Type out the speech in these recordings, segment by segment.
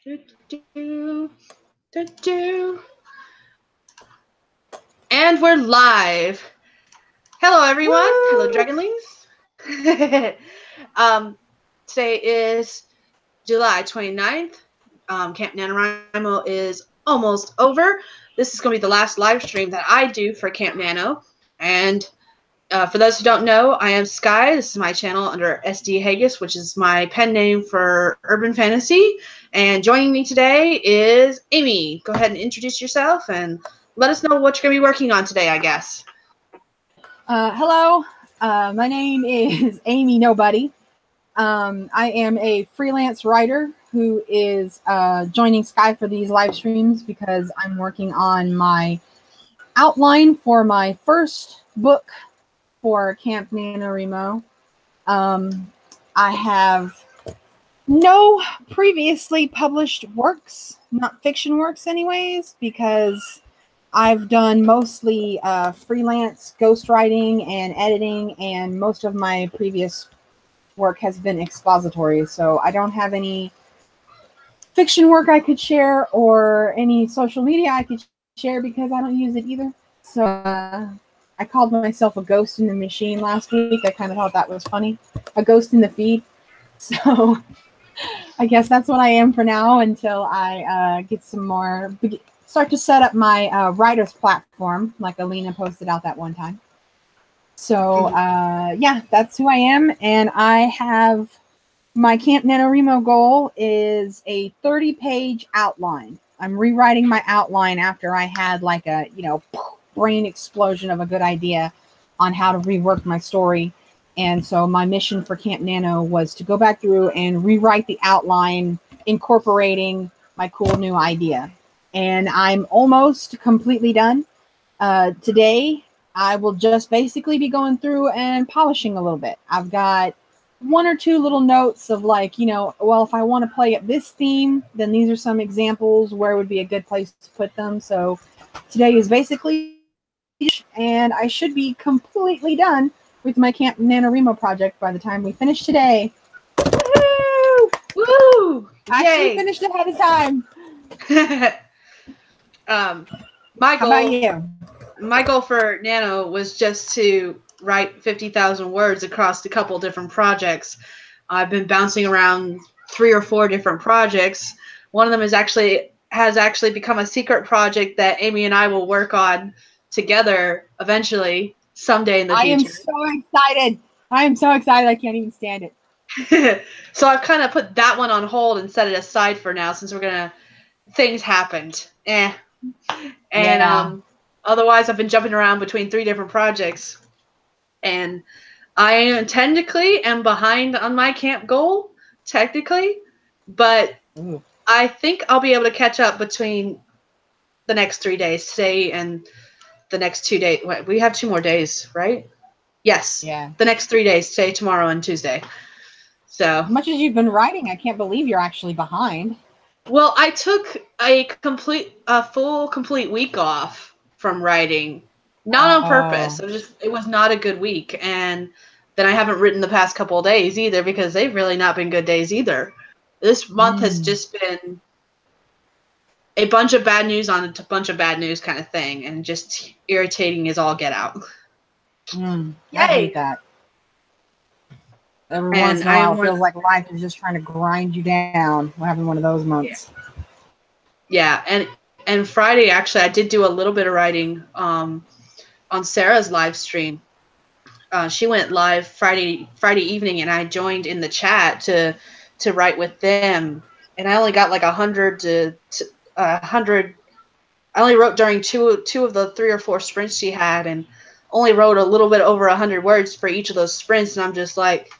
Do, do, do, do. And we're live. Hello, everyone. Hello, Woo! Dragonlings. Today is July 29th. Camp NaNoWriMo is almost over. This is going to be the last live stream that I do for Camp Nano. And for those who don't know, I am Sky. This is my channel under SD Haggis, which is my pen name for urban fantasy. And joining me today is Amy. Go ahead and introduce yourself and let us know what you're going to be working on today, I guess. Hello, my name is Amy Nobody. I am a freelance writer who is joining Sky for these live streams because I'm working on my outline for my first book for Camp NaNoWriMo. I have no previously published works, not fiction works anyways, because I've done mostly freelance ghostwriting and editing, and most of my previous work has been expository. So I don't have any fiction work I could share or any social media I could share because I don't use it either. So I called myself a ghost in the machine last week. I kind of thought that was funny. A ghost in the feed. So I guess that's what I am for now until I get some more... start to set up my writer's platform, like Alina posted out that one time. So, yeah, that's who I am. And I have my Camp NaNoWriMo goal is a 30-page outline. I'm rewriting my outline after I had like a, brain explosion of a good idea on how to rework my story. And so my mission for Camp Nano was to go back through and rewrite the outline, incorporating my cool new idea. And I'm almost completely done. Today, I will just basically be going through and polishing a little bit. I've got one or two little notes of like, well, if I want to play at this theme, then these are some examples where would be a good place to put them. So today is basically, and I should be completely done with my Camp NaNoWriMo project by the time we finish today. Woo! Woo! Actually finished ahead of time. My goal for Nano was just to write 50,000 words across a couple different projects. I've been bouncing around 3 or 4 different projects. One of them has actually become a secret project that Amy and I will work on together eventually someday in the future. I am so excited. I am so excited. I can't even stand it. So I've kind of put that one on hold and set it aside for now since things happened. And yeah. Otherwise, I've been jumping around between 3 different projects. And I technically am behind on my camp goal, technically. But I think I'll be able to catch up between the next 3 days, today and the next 2 days. Wait, we have 2 more days, right? Yes. Yeah. The next 3 days, today, tomorrow, and Tuesday. So as much as you've been writing, I can't believe you're actually behind. Well, I took a full complete week off from writing, not on purpose. It was not a good week, and then I haven't written the past couple of days either because they've really not been good days either. This month has just been a bunch of bad news on a bunch of bad news kind of thing, and just irritating as all get out. I hate that. Every once in a while, it feels like life is just trying to grind you down. We're having one of those months. Yeah, and Friday, actually, I did do a little bit of writing on Sarah's live stream. She went live Friday evening, and I joined in the chat to write with them. And I only got like 100 to 100. I only wrote during two of the 3 or 4 sprints she had, and only wrote a little bit over 100 words for each of those sprints. And I'm just like,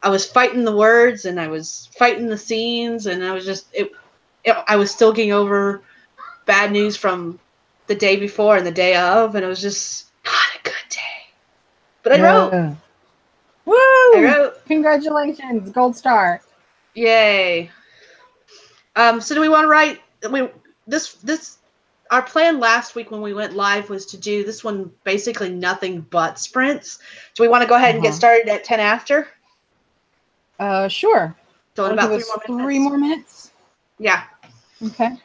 I was fighting the words, and I was fighting the scenes, and I was just I was still getting over bad news from the day before and the day of, and it was just not a good day. But I wrote. Woo! I wrote. Congratulations, gold star. Yay. So do we want to write? This our plan last week when we went live was to do this one basically nothing but sprints. Do we want to go ahead and get started at 10 after? Sure. So in about 3 more minutes. 3 more minutes. Yeah. Okay.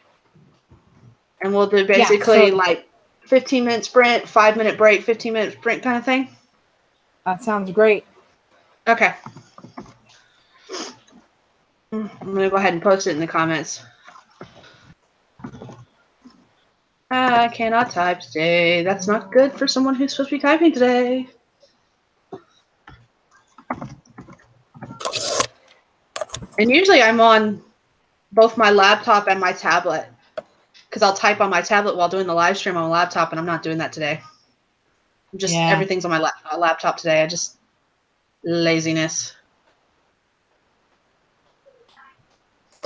And we'll do Yeah. basically So like 15-minute sprint, 5-minute break, 15-minute sprint kind of thing. that sounds great. Okay. I'm going to go ahead and post it in the comments. I cannot type today. That's not good for someone who's supposed to be typing today. And usually I'm on both my laptop and my tablet because I'll type on my tablet while doing the live stream on my laptop, and I'm not doing that today. Just Yeah. everything's on my laptop today. I just laziness.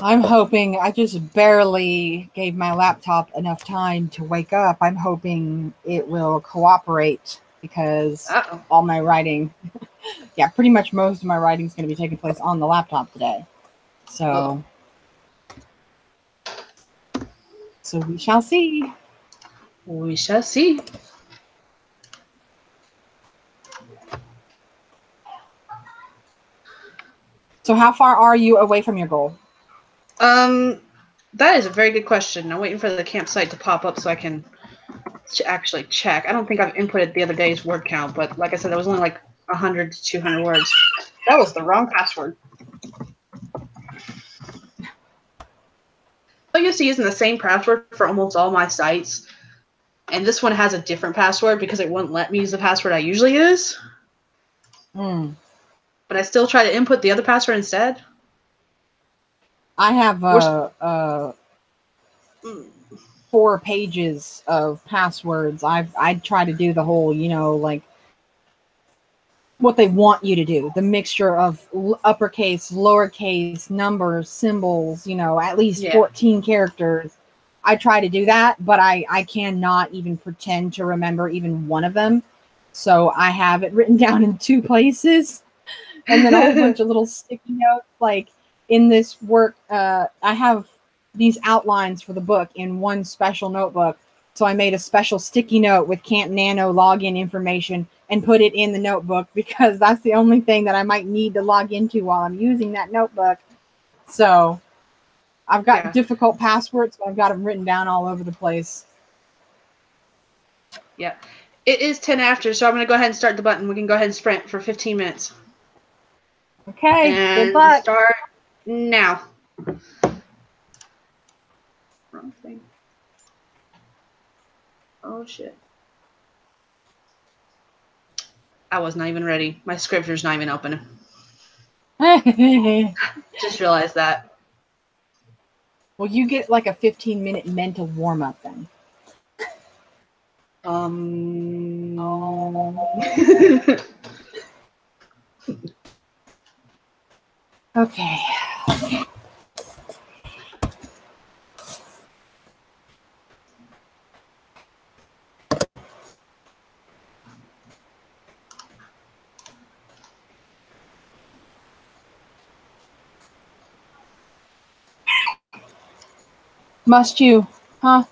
I'm hoping I just barely gave my laptop enough time to wake up. I'm hoping it will cooperate because Uh-oh. all my writing, yeah, pretty much most of my writing is going to be taking place on the laptop today. So, so we shall see. We shall see. So how far are you away from your goal? That is a very good question. I'm waiting for the campsite to pop up so I can actually check. I don't think I've inputted the other day's word count, but like I said, it was only like 100 to 200 words. That was the wrong password. I'm used to using the same password for almost all my sites, and this one has a different password because it wouldn't let me use the password I usually use. Mm. But I still try to input the other password instead. I have Mm. 4 pages of passwords. I try to do the whole, like what they want you to do, the mixture of uppercase, lowercase, numbers, symbols, at least Yeah. 14 characters. I try to do that, but I cannot even pretend to remember even one of them. So I have it written down in 2 places, and then a whole bunch of little sticky notes. Like in this work, I have these outlines for the book in one special notebook. So I made a special sticky note with Camp Nano login information and put it in the notebook because that's the only thing that I might need to log into while I'm using that notebook. So I've got difficult passwords, but I've got them written down all over the place. Yeah. It is 10 after, so I'm going to go ahead and start the button. We can go ahead and sprint for 15 minutes. Okay, And good luck. start now. Wrong thing. Oh, shit. I was not even ready. My scripture's not even open. Just realized that. Well, you get like a 15-minute mental warm-up then. Okay. Must you? Huh?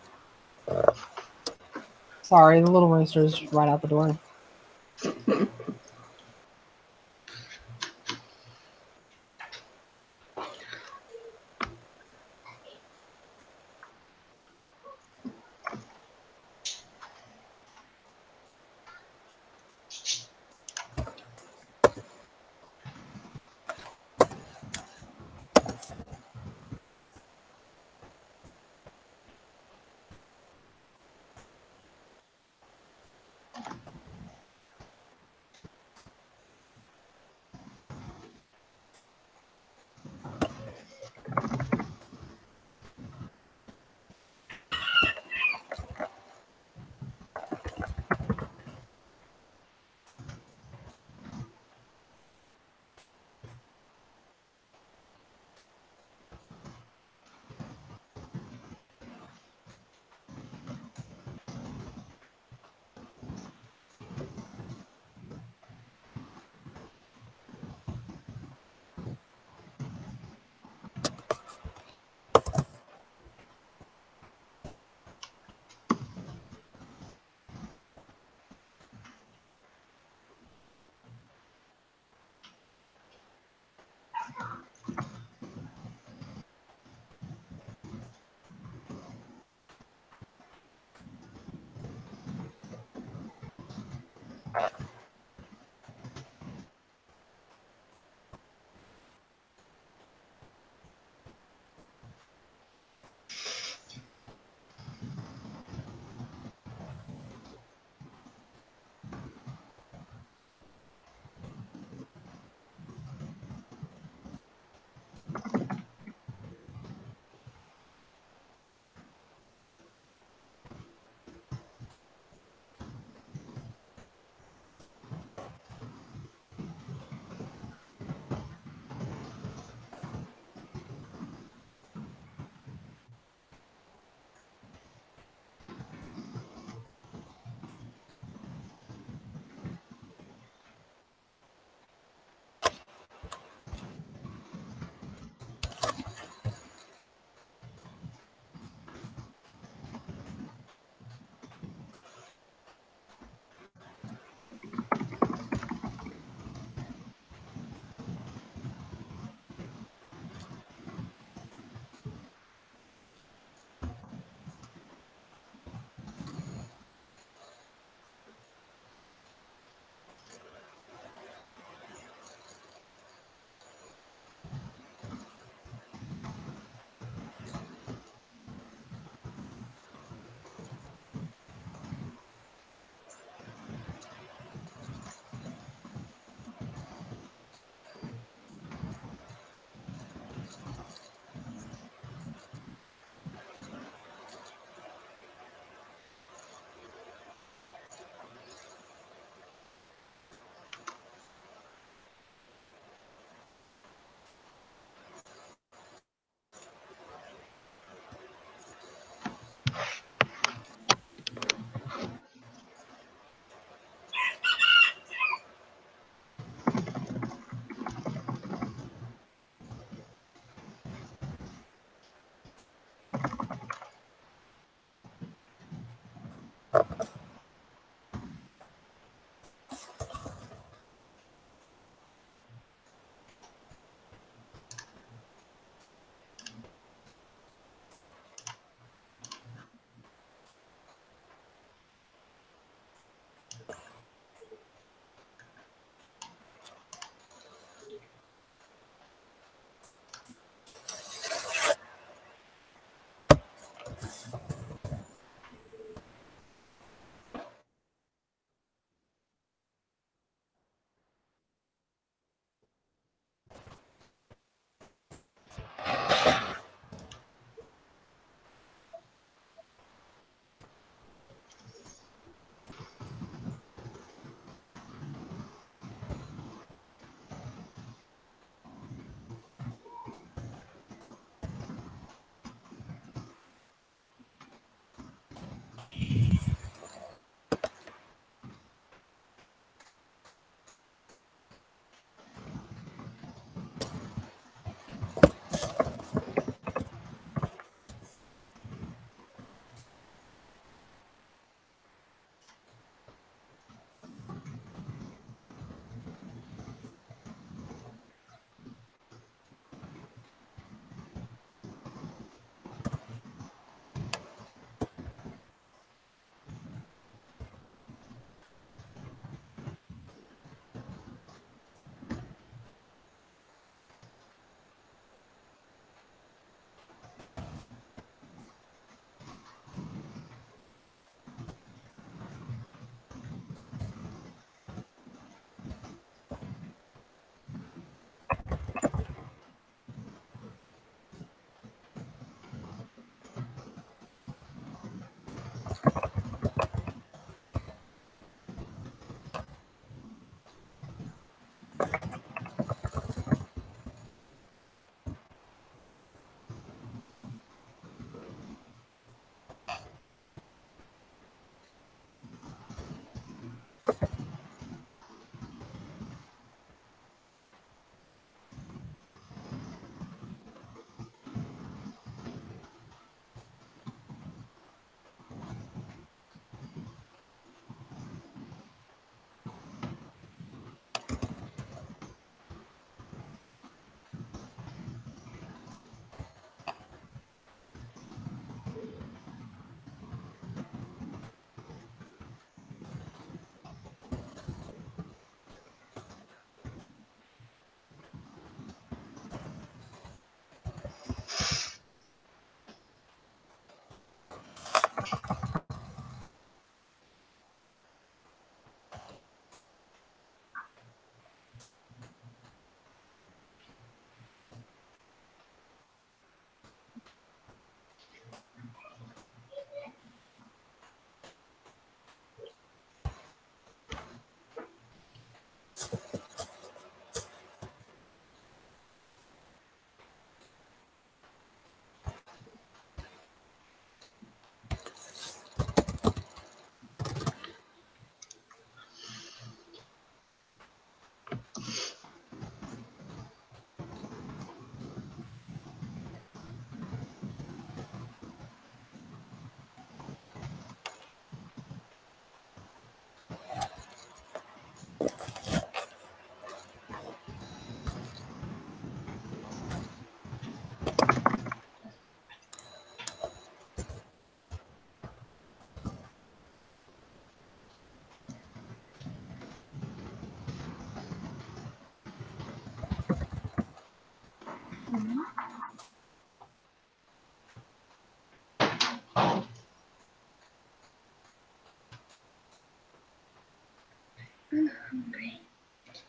Sorry, the little rooster's right out the door.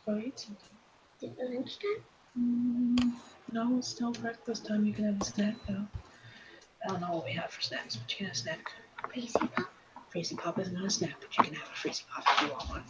Go eat something. Is it lunchtime? No, it's still breakfast time. You can have a snack now. I don't know what we have for snacks, but you can have a snack. Crazy Pop? Freezy Pop is not a snack, but you can have a Freezy Pop if you want one.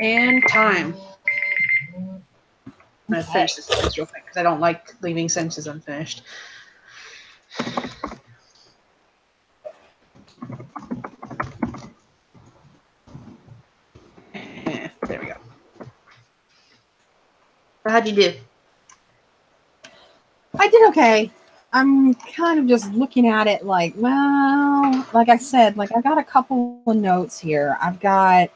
And time. I'm going to Okay. finish this sentence real quick because I don't like leaving sentences unfinished. There we go. How'd you do? I did okay. I'm kind of just looking at it like, well, like I said, like I got a couple of notes here. I've got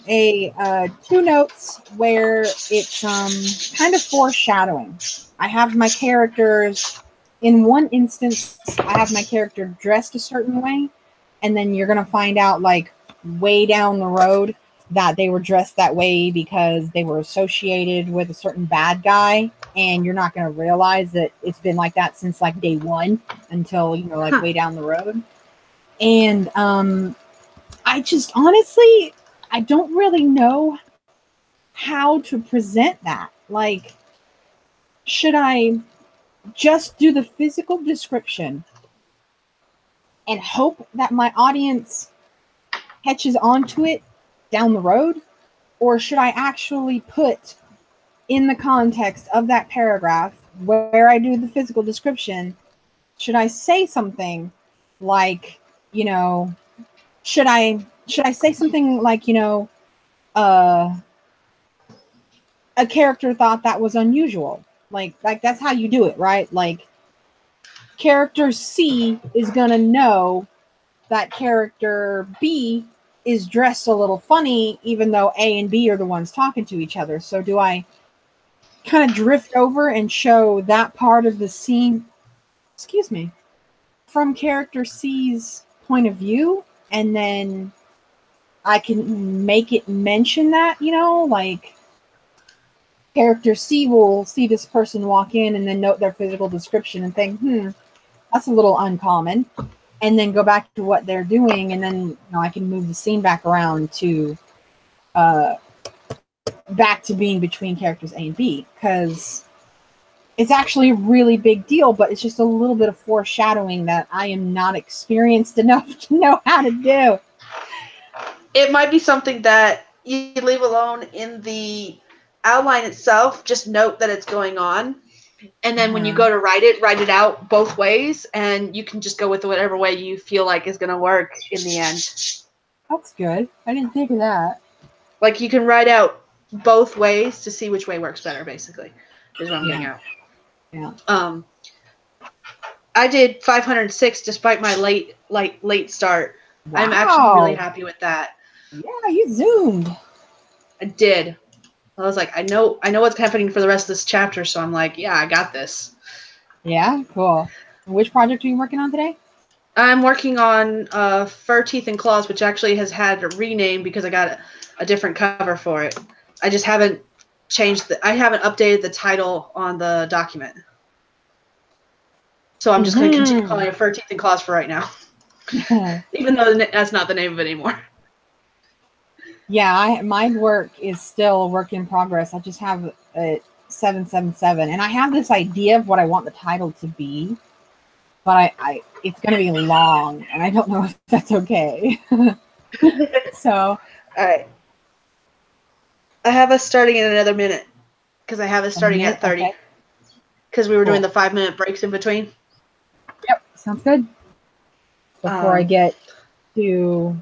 a two notes where it's kind of foreshadowing. I have my characters in one instance. I have my character dressed a certain way, and then you're gonna find out like way down the road that they were dressed that way because they were associated with a certain bad guy, and you're not gonna realize that it's been like that since like day one until like way down the road. And I just honestly, I don't really know how to present that. Like, should I just do the physical description and hope that my audience catches onto it down the road? Or should I actually put in the context of that paragraph where I do the physical description, should I say something like, should I say something like, a character thought that was unusual? Like that's how you do it, right? Like character C is gonna know that character B is dressed a little funny, even though A and B are the ones talking to each other. So do I kind of drift over and show that part of the scene, excuse me, from character C's point of view, and then I can make it mention that, like character C will see this person walk in and then note their physical description and think, that's a little uncommon, and then go back to what they're doing, and then I can move the scene back around to back to being between characters A and B, because it's actually a really big deal, but it's just a little bit of foreshadowing that I am not experienced enough to know how to do. It might be something that you leave alone in the outline itself. Just note that it's going on. And then when you go to write it out both ways, and you can just go with whatever way you feel like is going to work in the end. That's good. I didn't think of that. Like, you can write out both ways to see which way works better, basically, is what I'm getting out. Yeah. I did 506 despite my late start. Wow. I'm actually really happy with that. Yeah, you zoomed. I did. I was like, I know what's happening for the rest of this chapter, so I'm like, yeah, I got this. Yeah, cool. Which project are you working on today? I'm working on Fur, Teeth, and Claws, which actually has had a rename because I got a different cover for it. I just haven't I haven't updated the title on the document. So I'm just going to continue calling it Fur, Teeth, and Claws for right now. Even though that's not the name of it anymore. Yeah, my work is still a work in progress. I just have a 777, and I have this idea of what I want the title to be, but I it's going to be long, and I don't know if that's okay. So, all right. I have us starting in another minute because I have us starting at 30 because we were doing the 5-minute breaks in between. Yep, sounds good. Before I get too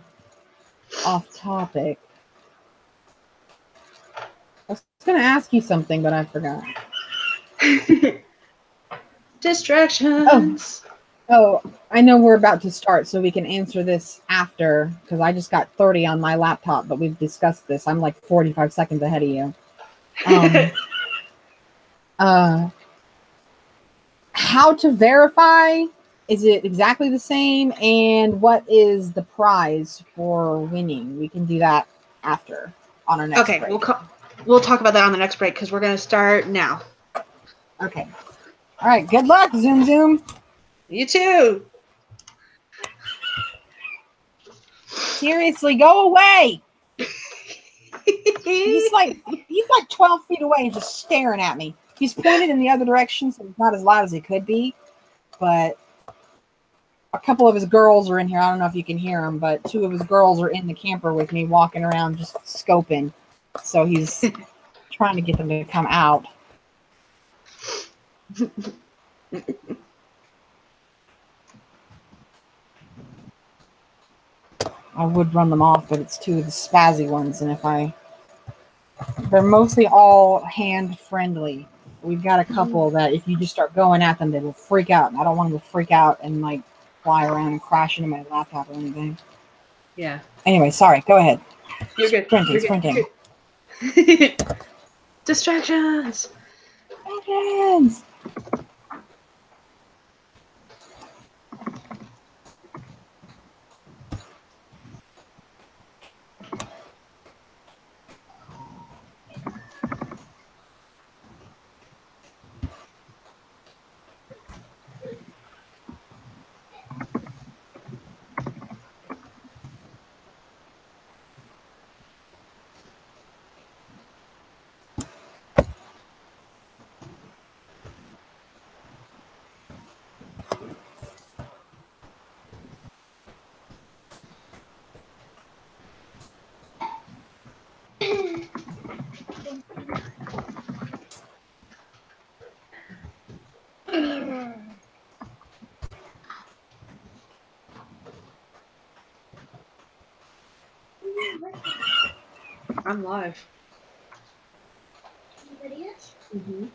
off topic, I was going to ask you something, but I forgot. Distractions. Oh, I know we're about to start, so we can answer this after, because I just got 30 on my laptop, but we've discussed this. I'm like 45 seconds ahead of you. How to verify? Is it exactly the same? And what is the prize for winning? We can do that after on our next break. Okay, we'll talk about that on the next break because we're going to start now. Okay. All right. Good luck, Zoom Zoom. You too. Seriously, go away. He's like 12 feet away and just staring at me. He's pointed in the other direction, so it's not as loud as it could be. But a couple of his girls are in here. I don't know if you can hear them, but two of his girls are in the camper with me, walking around just scoping. So he's trying to get them to come out. I would run them off, but it's two of the spazzy ones, and they're mostly all hand friendly. We've got a couple that if you just start going at them, they will freak out. I don't want them to freak out and like fly around and crash into my laptop or anything. Yeah. Anyway, sorry. Go ahead. You're good. Sprinting. Distractions. Distractions. I'm live. Anybody else? Mm-hmm.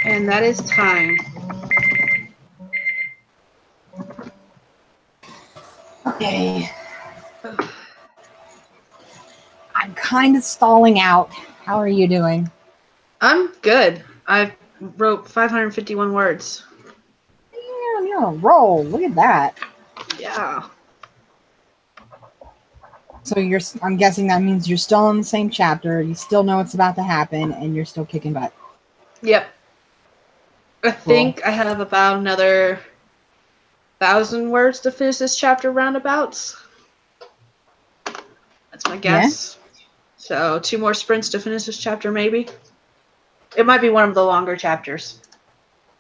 And that is time. Okay. I'm kind of stalling out. How are you doing? I'm good. I wrote 551 words. Yeah, you're on a roll. Look at that. Yeah. So I'm guessing that means you're still in the same chapter. You still know what's about to happen, and you're still kicking butt. Yep. I Cool. think I have about another 1,000 words to finish this chapter roundabouts. That's my guess. Yeah. So 2 more sprints to finish this chapter, maybe. It might be one of the longer chapters.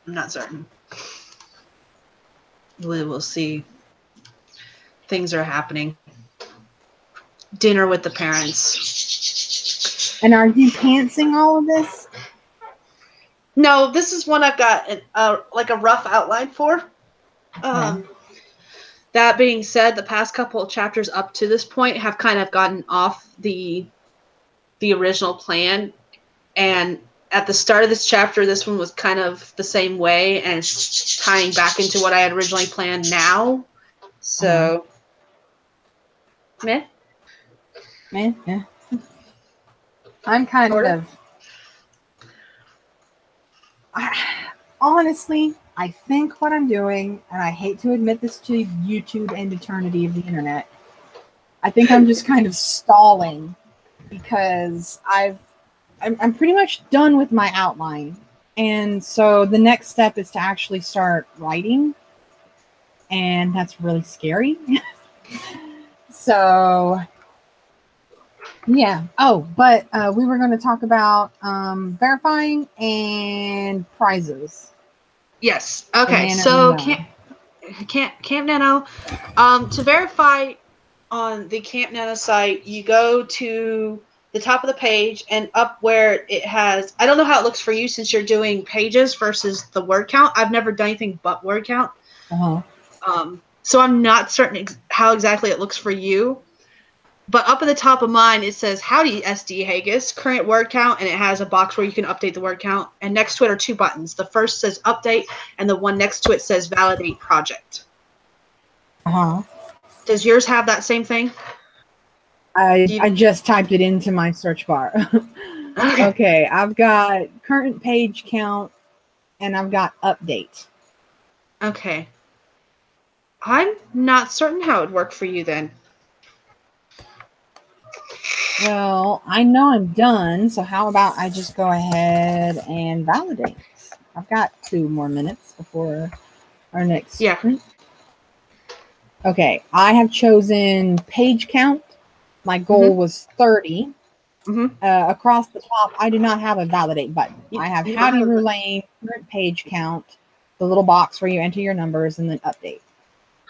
I'm not certain. We will see. Things are happening. Dinner with the parents. And are you pantsing all of this? No, this is one I've got like a rough outline for. That being said, the past couple of chapters up to this point have kind of gotten off the original plan, and at the start of this chapter, this one was kind of the same way, and it's tying back into what I had originally planned now. So, meh. Yeah. I'm kind of... honestly, I think what I'm doing, and I hate to admit this to YouTube and eternity of the internet, I think I'm just kind of stalling because I'm pretty much done with my outline. And so the next step is to actually start writing. And that's really scary. So, yeah. Oh, but we were going to talk about verifying and prizes. Yes. Okay. So Camp Nano. To verify on the Camp Nano site, you go to the top of the page and up where it has, I don't know how it looks for you since you're doing pages versus the word count. I've never done anything but word count. So I'm not certain how exactly it looks for you. But up at the top of mine, it says, Howdy, SD Haggis, current word count, and it has a box where you can update the word count. And next to it are 2 buttons. The first says update, and the one next to it says validate project. Does yours have that same thing? I just typed it into my search bar. Okay, I've got current page count, and I've got update. Okay. I'm not certain how it would work for you then. Well, I know I'm done, so how about I just go ahead and validate? I've got 2 more minutes before our next sprint. Okay, I have chosen page count. My goal was 30. Across the top, I do not have a validate button. I have Howdy Roulane, current page count, the little box where you enter your numbers, and then update.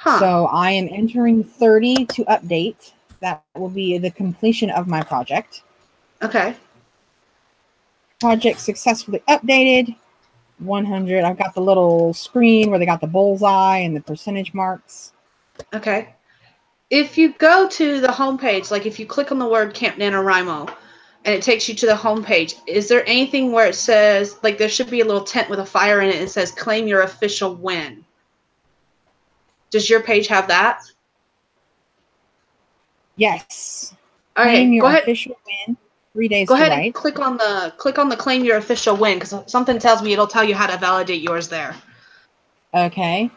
So I am entering 30 to update. That will be the completion of my project. Okay. Project successfully updated. 100. I've got the little screen where they got the bullseye and the percentage marks. Okay. If you go to the homepage, like if you click on the word Camp NaNoWriMo and it takes you to the homepage, is there anything where it says, like there should be a little tent with a fire in it and it says claim your official win? Does your page have that? Yes. Okay, claim your go ahead. official win. 3 days go to ahead write. And click on the claim your official win, because something tells me it'll tell you how to validate yours there. Okay.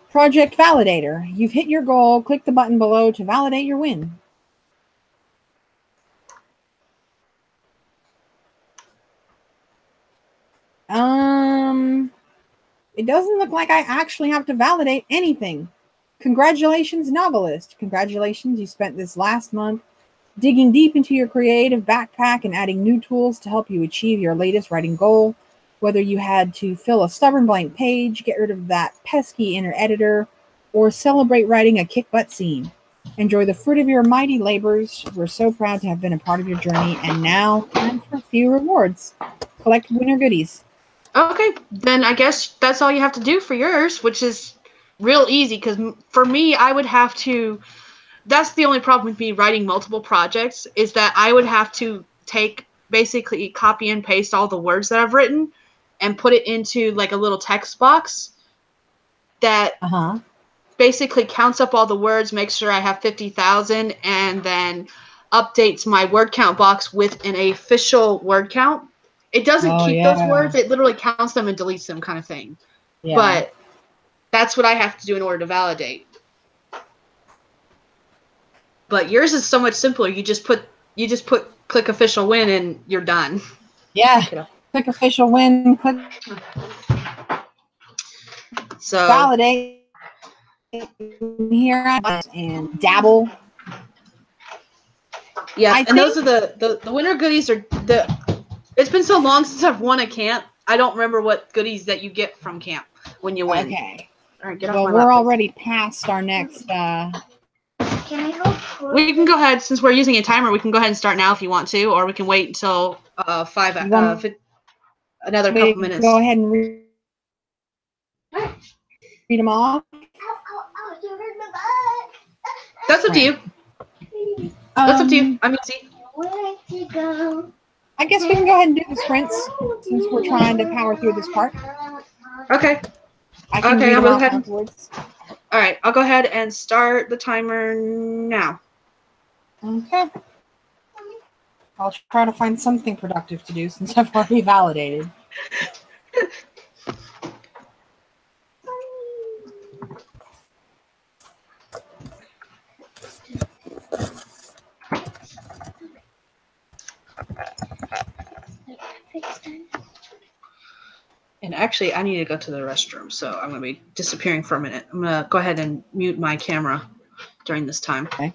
Project Validator. You've hit your goal. Click the button below to validate your win. It doesn't look like I actually have to validate anything. Congratulations, novelist. Congratulations, you spent this last month digging deep into your creative backpack and adding new tools to help you achieve your latest writing goal. Whether you had to fill a stubborn blank page, get rid of that pesky inner editor, or celebrate writing a kick-butt scene. Enjoy the fruit of your mighty labors. We're so proud to have been a part of your journey. And now, time for a few rewards. Collect winner goodies. Okay, then I guess that's all you have to do for yours, which is real easy, because for me, I would have to... That's the only problem with me writing multiple projects, is that I would have to basically copy and paste all the words that I've written and put it into like a little text box that basically counts up all the words, makes sure I have 50,000, and then updates my word count box with an official word count. It doesn't keep those words. It literally counts them and deletes them, kind of thing. Yeah. But that's what I have to do in order to validate. But yours is so much simpler. You just put click official win and you're done. Yeah. Click official win. Click so validate here and dabble. Yeah, and those are the winter goodies are the. It's been so long since I've won a camp. I don't remember what goodies that you get from camp when you win. Okay. All right, get off well, my we're lap, already past our next. Can I go? We can go ahead since we're using a timer. We can go ahead and start now if you want to, or we can wait until another couple minutes. Go ahead and read them off. That's up to you. That's up to you. I'm easy. Where to go? I guess we can go ahead and do the sprints since we're trying to power through this part. Okay. I can read them off afterwards. All right, I'll go ahead and start the timer now. Okay. I'll try to find something productive to do since I've already validated. And actually, I need to go to the restroom, so I'm going to be disappearing for a minute. I'm going to go ahead and mute my camera during this time. Okay.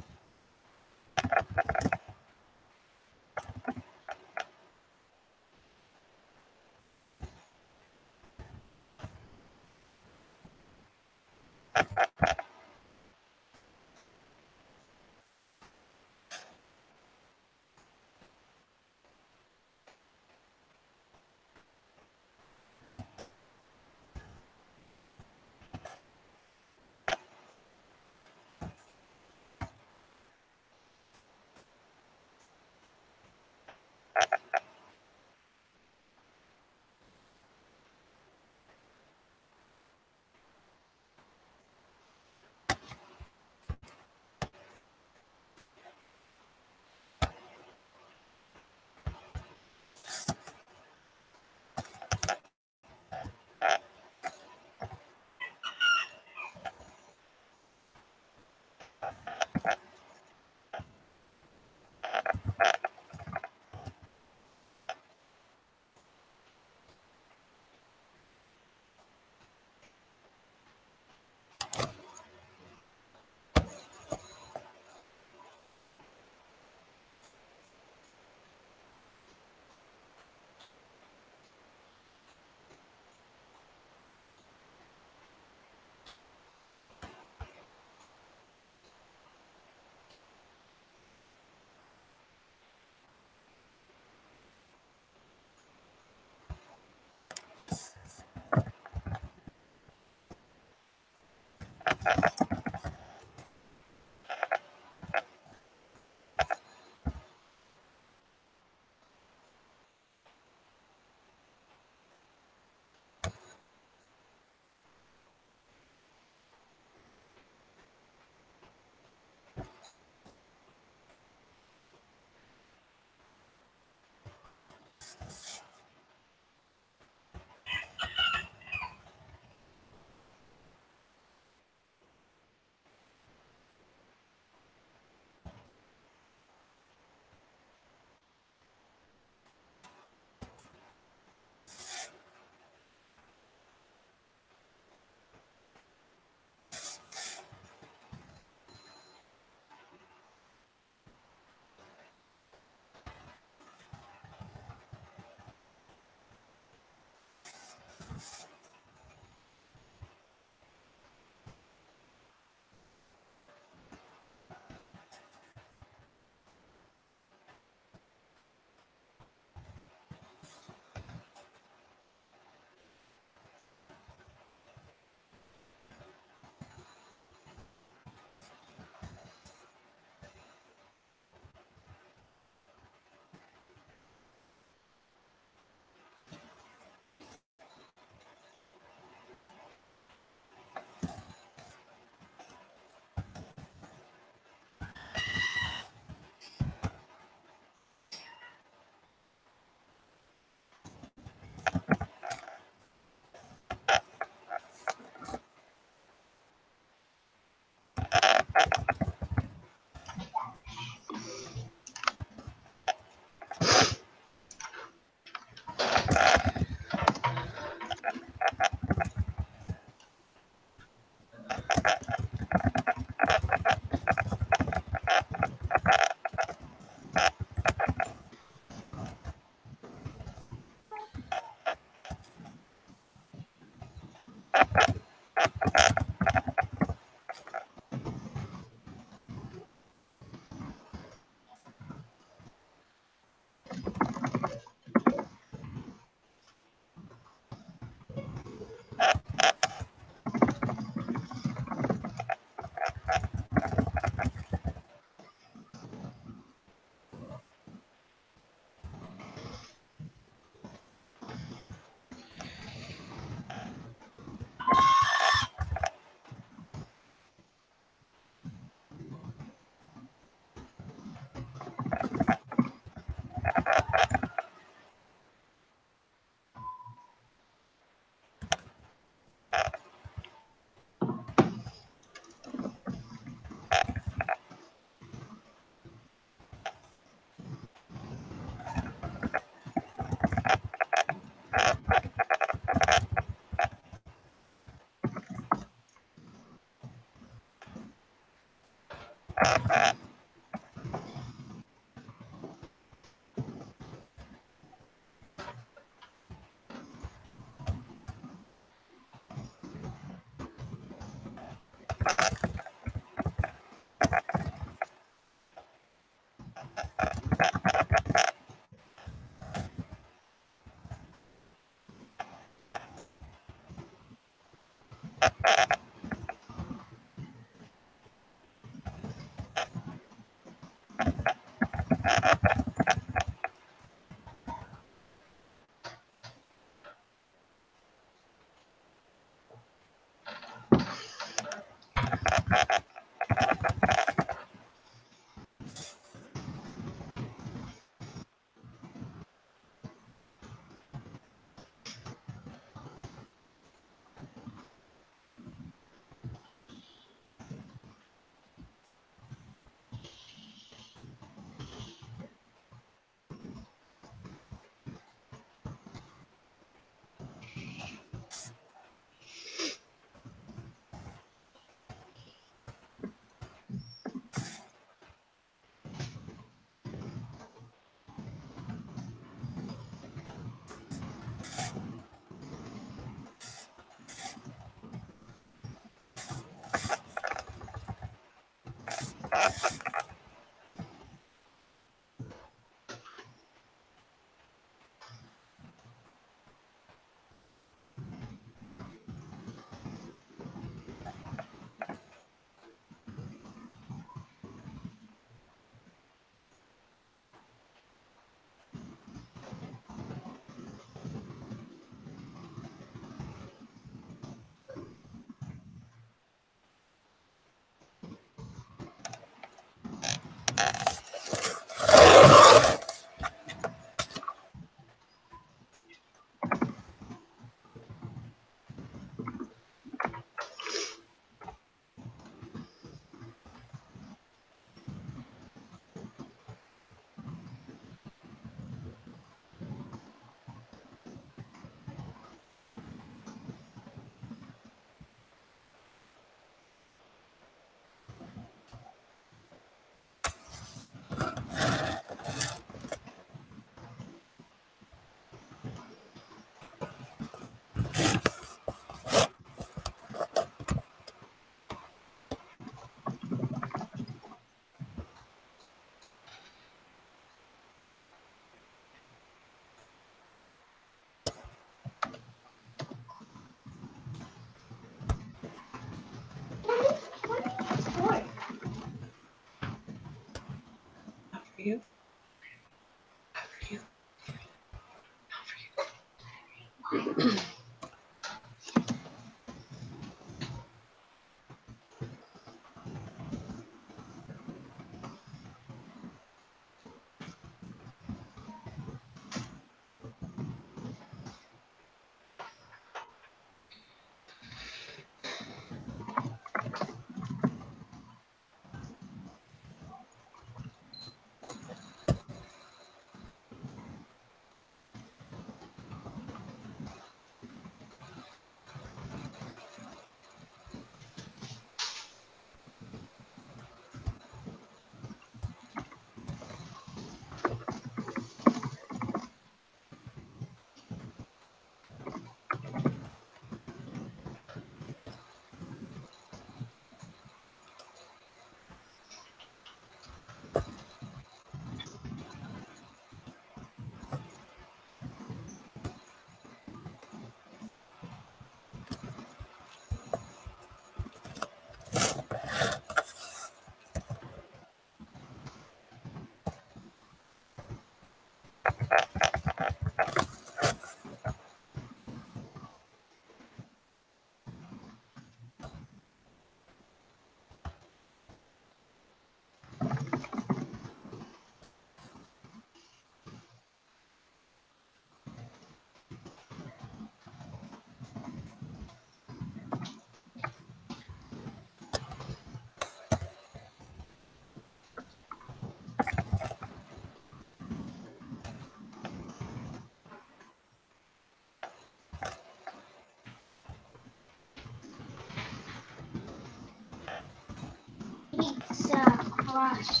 gosh.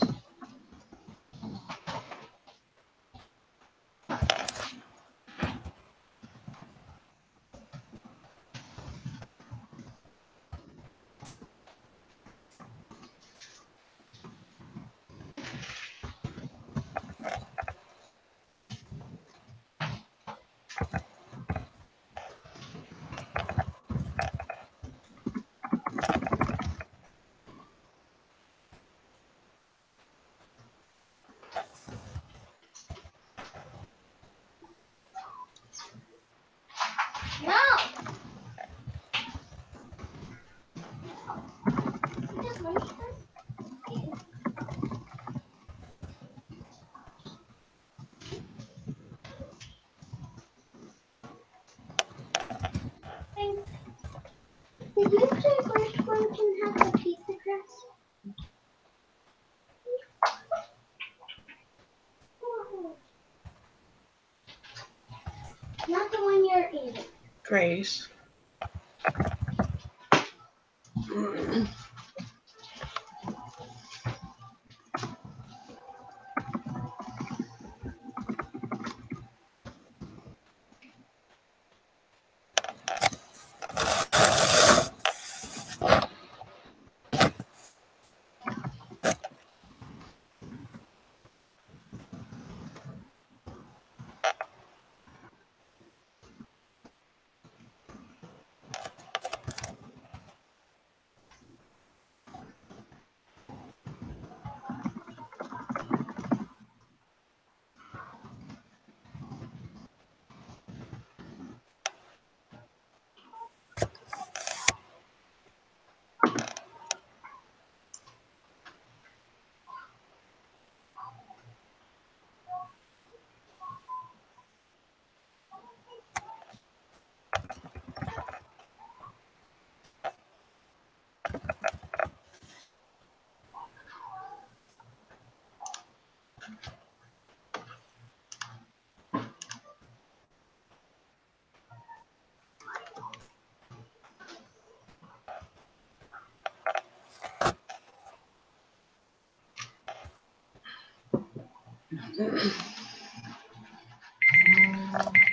No. Just wait. Did you say which one can have the pizza crust? Not the one you're eating. Grace.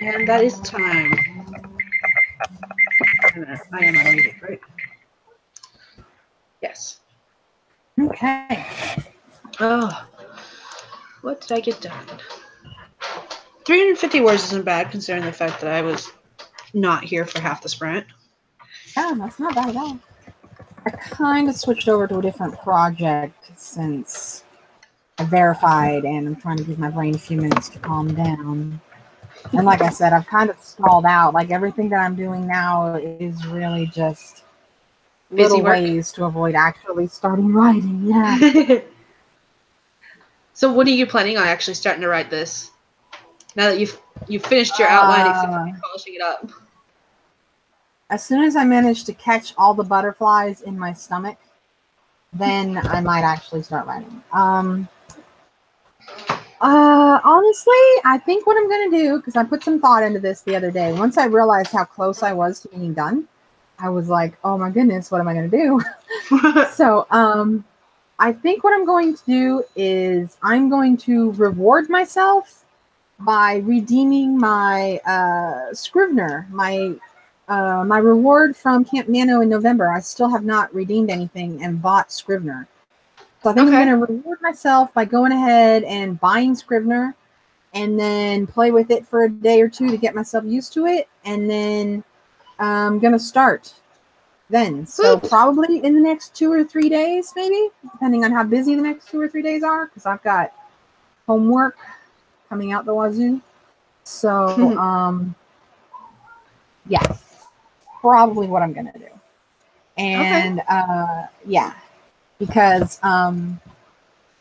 And that is time. I am unmuted, right? Yes. Okay. Oh, what did I get done? 350 words isn't bad considering the fact that I was not here for half the sprint. Yeah, that's not bad at all. I kind of switched over to a different project since I verified, and I'm trying to give my brain a few minutes to calm down. And like I said, I've kind of stalled out. Like everything that I'm doing now is really just Busy little work. ways to avoid actually starting writing. Yeah. So what are you planning on actually starting to write this? Now that you've finished your outline except for polishing it up. As soon as I manage to catch all the butterflies in my stomach, then I might actually start writing. Honestly, I think what I'm going to do, because I put some thought into this the other day, once I realized how close I was to being done, I was like, oh my goodness, what am I going to do? So, I think what I'm going to do is I'm going to reward myself by redeeming my Scrivener, my reward from Camp Nano in November. I still have not redeemed anything and bought Scrivener. So I think I'm going to reward myself by going ahead and buying Scrivener and then play with it for a day or two to get myself used to it. And then I'm going to start then. So probably in the next 2 or 3 days, maybe, depending on how busy the next 2 or 3 days are, because I've got homework coming out the wazoo. So, yeah, probably what I'm going to do. And, yeah, because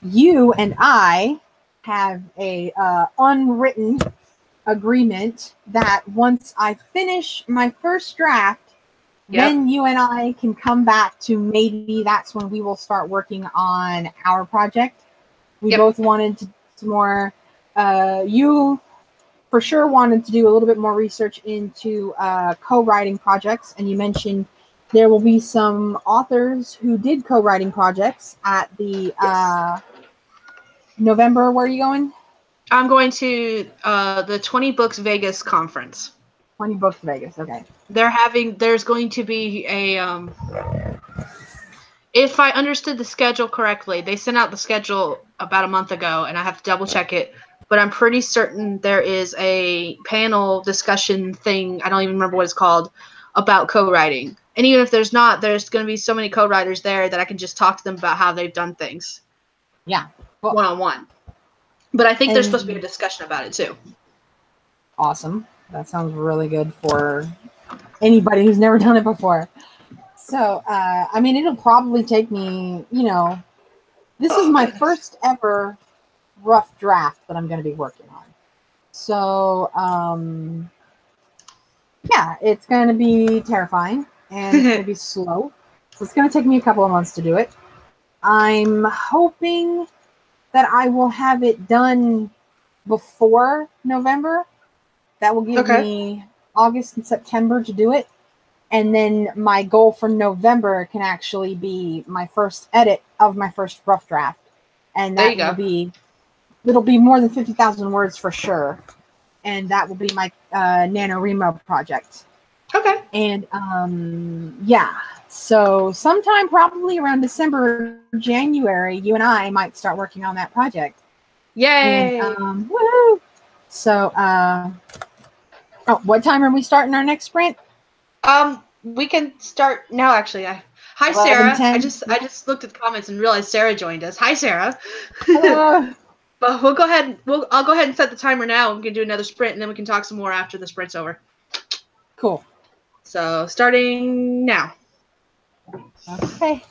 you and I have a unwritten agreement that once I finish my first draft, then you and I can come back to maybe that's when we will start working on our project. We both wanted to do more. You for sure wanted to do a little bit more research into co-writing projects, and you mentioned There will be some authors who did co-writing projects at the November. Where are you going? I'm going to the 20 Books Vegas conference. 20 Books Vegas. Okay. There's going to be a if I understood the schedule correctly, they sent out the schedule about a month ago, and I have to double check it. But I'm pretty certain there is a panel discussion thing. I don't even remember what it's called about co-writing. And even if there's not, there's going to be so many co-writers there that I can just talk to them about how they've done things. Yeah. Well, one-on-one. But I think there's supposed to be a discussion about it too. Awesome. That sounds really good for anybody who's never done it before. So, I mean, it'll probably take me, this is my first ever rough draft that I'm going to be working on. So, yeah, it's going to be terrifying and it's going to be slow. So it's going to take me a couple of months to do it. I'm hoping that I will have it done before November. That will give me August and September to do it. And then my goal for November can actually be my first edit of my first rough draft. And that it'll be more than 50,000 words for sure. And that will be my NaNoWriMo project. Okay. And yeah, so sometime probably around December, January, you and I might start working on that project. Yay! And woo! So, what time are we starting our next sprint? We can start now. Actually, hi 11, Sarah. 10. I just looked at the comments and realized Sarah joined us. Hi Sarah. Hello. But we'll go ahead. I'll go ahead and set the timer now. We can do another sprint, and then we can talk some more after the sprint's over. Cool. So starting now. Okay.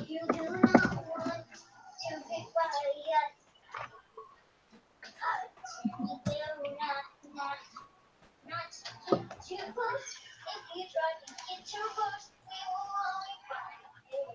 You do not want to be quiet. You do not get too close. If you try to get too close, we will only find you.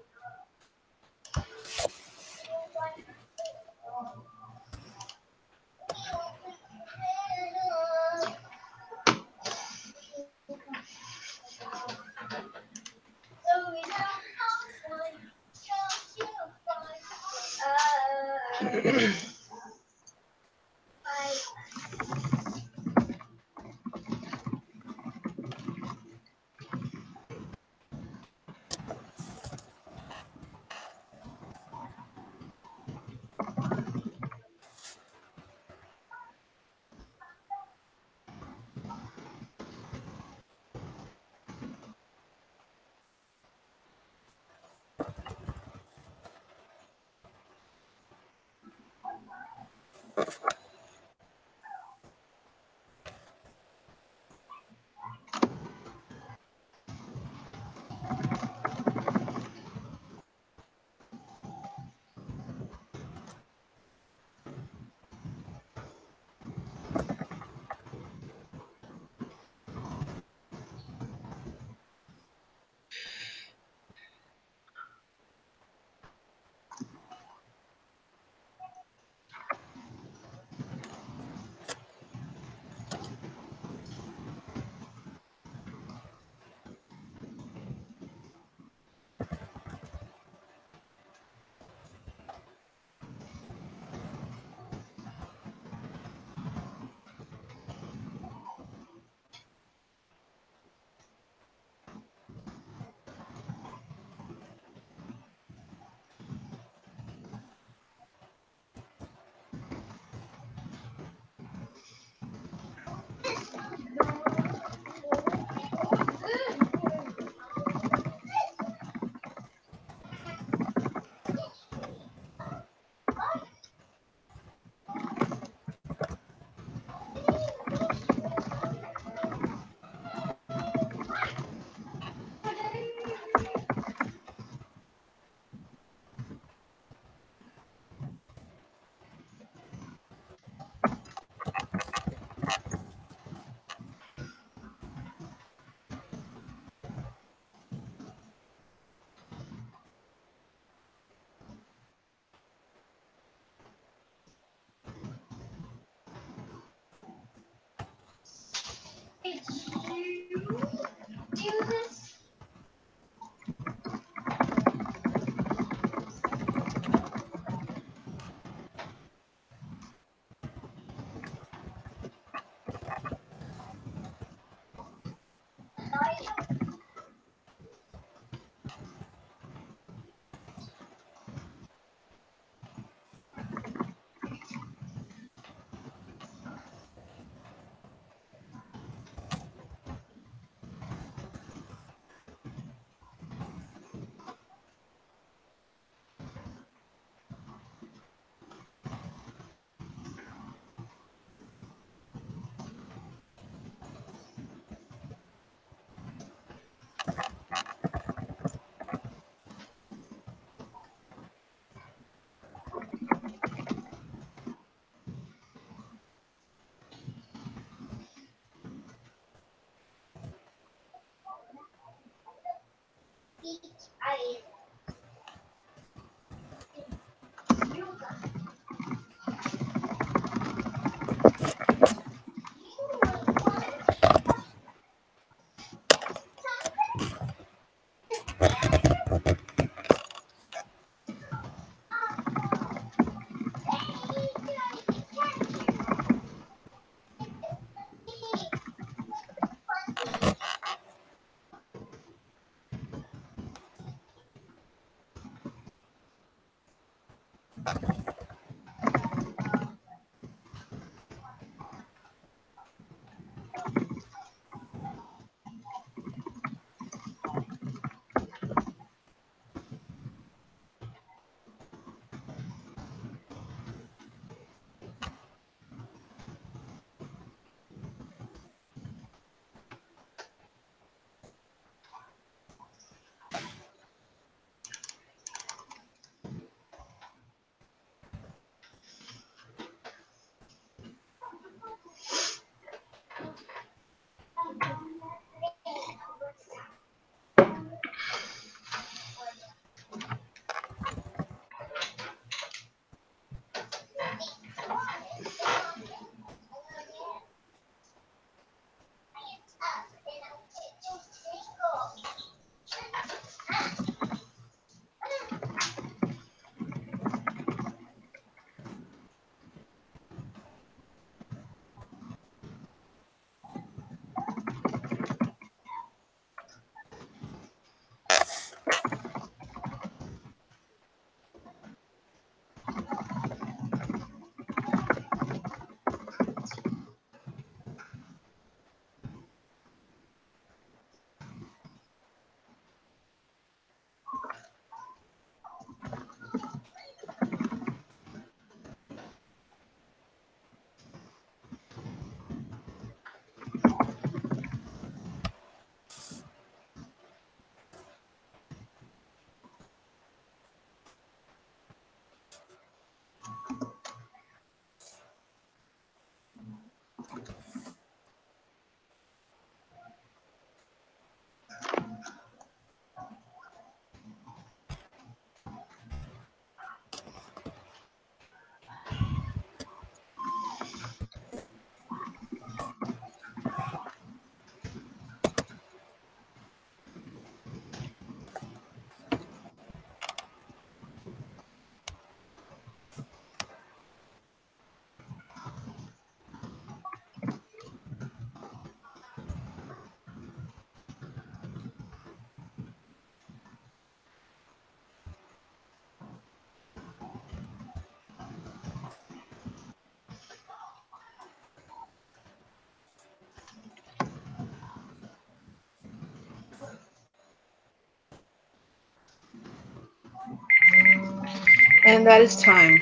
And that is time.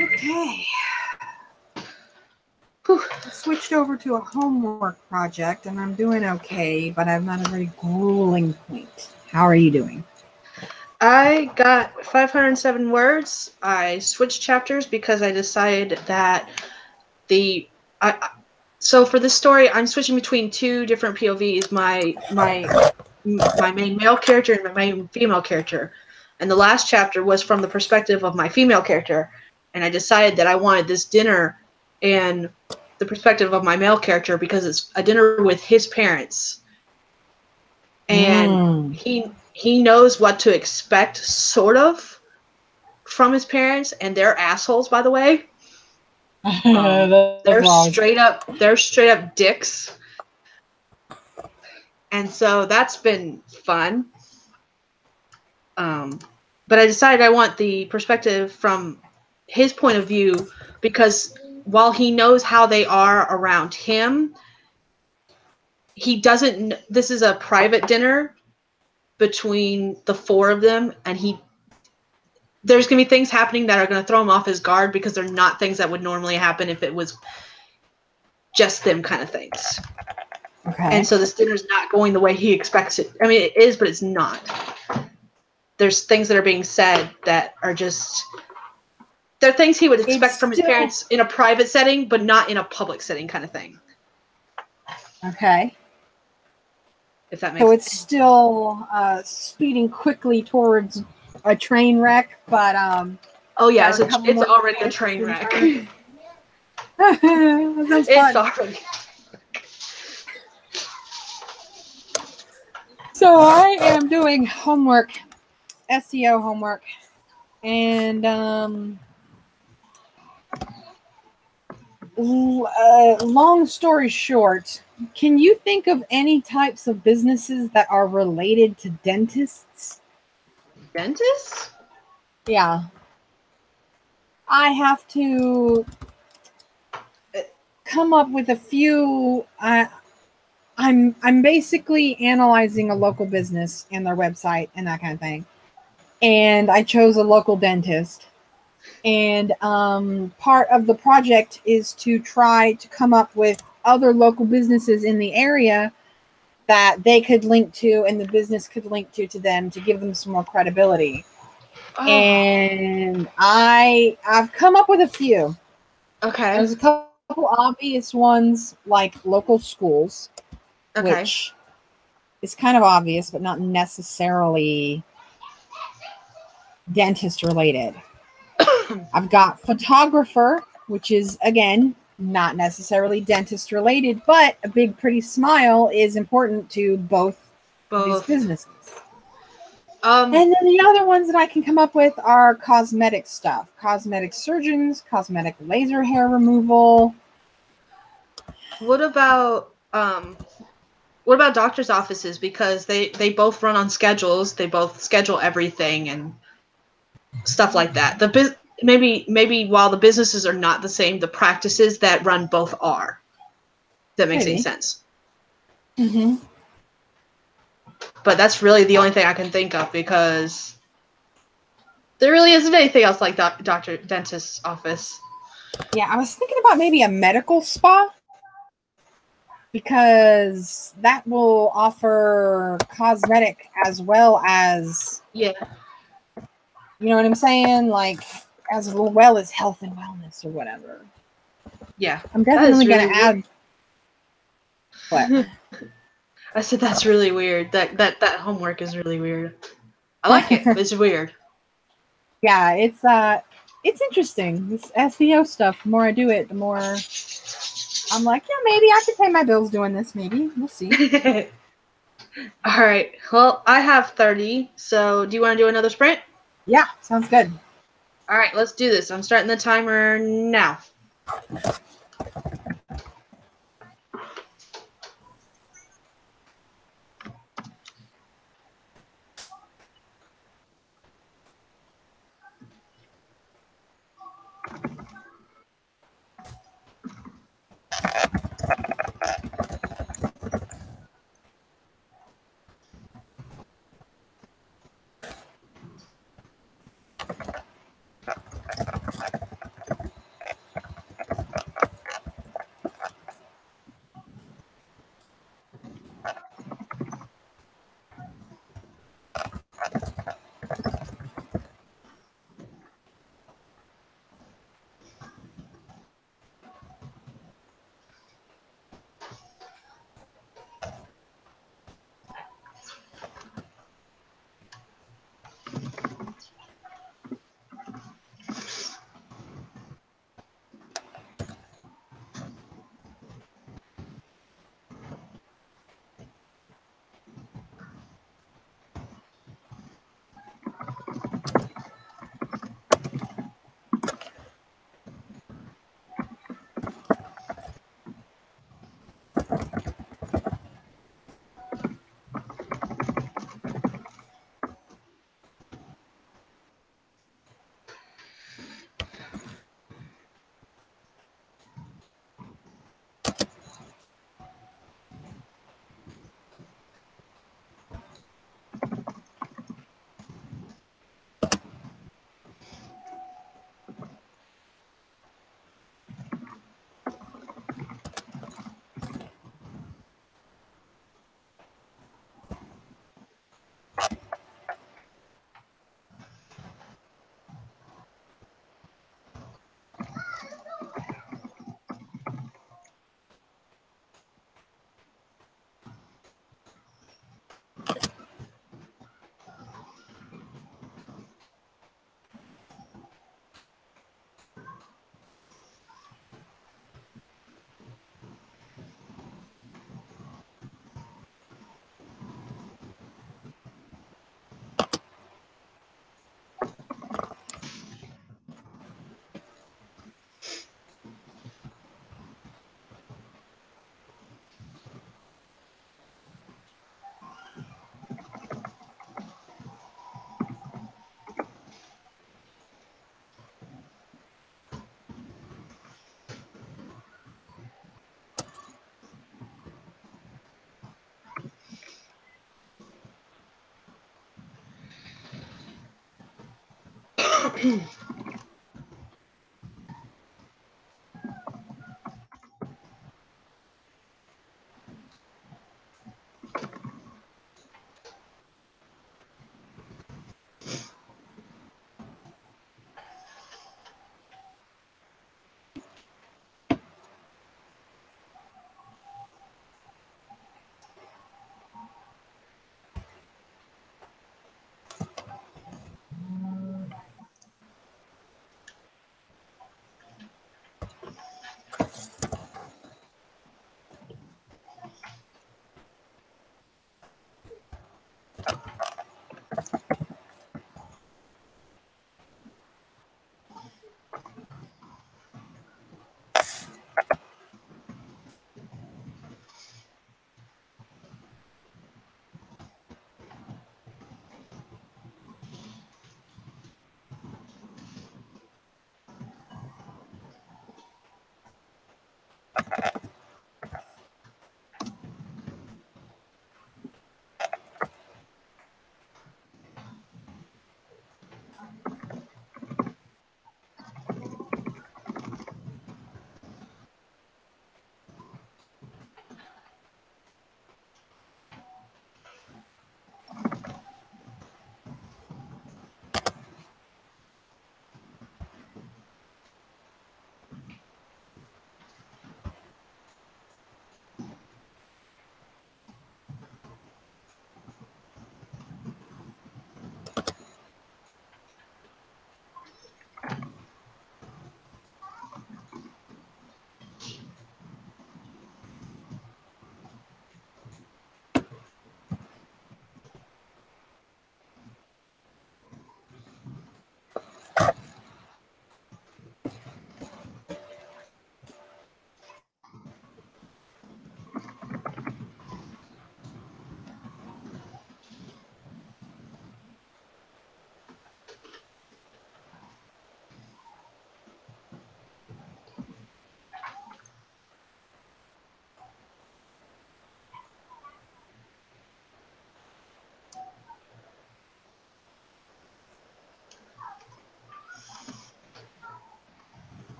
Okay. Whew. I switched over to a homework project, and I'm doing okay, but I'm at a very grueling point. How are you doing? I got 507 words. I switched chapters because I decided that so for this story, I'm switching between two different POVs. My main male character and my main female character. And the last chapter was from the perspective of my female character. And I decided that I wanted this dinner and the perspective of my male character because it's a dinner with his parents. And he knows what to expect, sort of, from his parents, and they're assholes, by the way. They're straight up dicks. And so that's been fun. But I decided I want the perspective from his point of view because while he knows how they are around him, he doesn't. This is a private dinner between the four of them, and there's going to be things happening that are going to throw him off his guard because they're not things that would normally happen if it was just them kind of things. Okay. And so this dinner's not going the way he expects it. I mean, it is, but it's not. There's things that are being said that are just... They're things he would expect from his parents in a private setting, but not in a public setting kind of thing. Okay. If that makes sense. So it's still speeding quickly towards a train wreck, but... Oh, yeah, it's already a train wreck. It's already... So I am doing homework, SEO homework, and long story short, can you think of any types of businesses that are related to dentists? Dentists? Yeah. I have to come up with a few... I'm basically analyzing a local business and their website and that kind of thing. And I chose a local dentist. And part of the project is to try to come up with other local businesses in the area that they could link to and the business could link to them to give them some more credibility. Oh. And I've come up with a few. Okay. There's a couple obvious ones like local schools. Okay. Which is kind of obvious, but not necessarily dentist related. I've got photographer, which is, again, not necessarily dentist related, but a big, pretty smile is important to both. These businesses. And then the other ones that I can come up with are cosmetic stuff. Cosmetic surgeons, cosmetic laser hair removal. What about doctor's offices? Because they both run on schedules. They both schedule everything and stuff like that. Maybe while the businesses are not the same, the practices that run both are. If that makes any sense. Mm-hmm. But that's really the only thing I can think of because there really isn't anything else like dentist's office. Yeah, I was thinking about maybe a medical spa. Because that will offer cosmetic as well as... Yeah. You know what I'm saying? Like, as well as health and wellness or whatever. Yeah. I'm definitely going to add... What? I said that's really weird. That homework is really weird. I like it, but it's weird. Yeah, it's interesting. This SEO stuff, the more I do it, the more I'm like, yeah, maybe I could pay my bills doing this. Maybe. We'll see. All right. Well, I have 30. So do you want to do another sprint? Yeah, sounds good. All right, let's do this. I'm starting the timer now.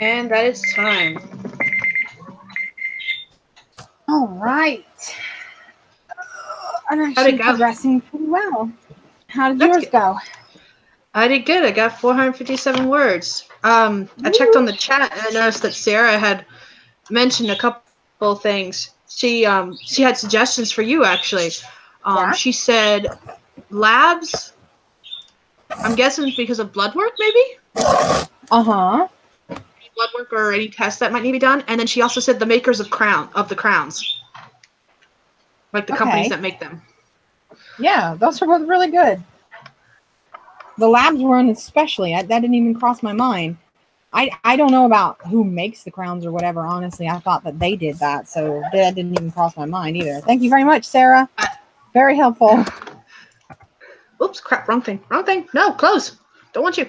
And that is time. All right. I'm How'd actually it go? progressing pretty well. How did That's yours good. go? I did good. I got 457 words. I checked on the chat and I noticed that Sarah had mentioned a couple things. She had suggestions for you actually. Yeah. She said labs. I'm guessing because of blood work, maybe Uh-huh. blood work or any tests that might need to be done. And then she also said the makers of the crowns, like the companies Okay. that make them. Yeah, those are both really good. The labs one especially. That didn't even cross my mind. I don't know about who makes the crowns or whatever. Honestly, I thought that they did that, so that didn't even cross my mind either. Thank you very much, Sarah. Very helpful. Oops, crap, wrong thing. Wrong thing. No, close. Don't want you.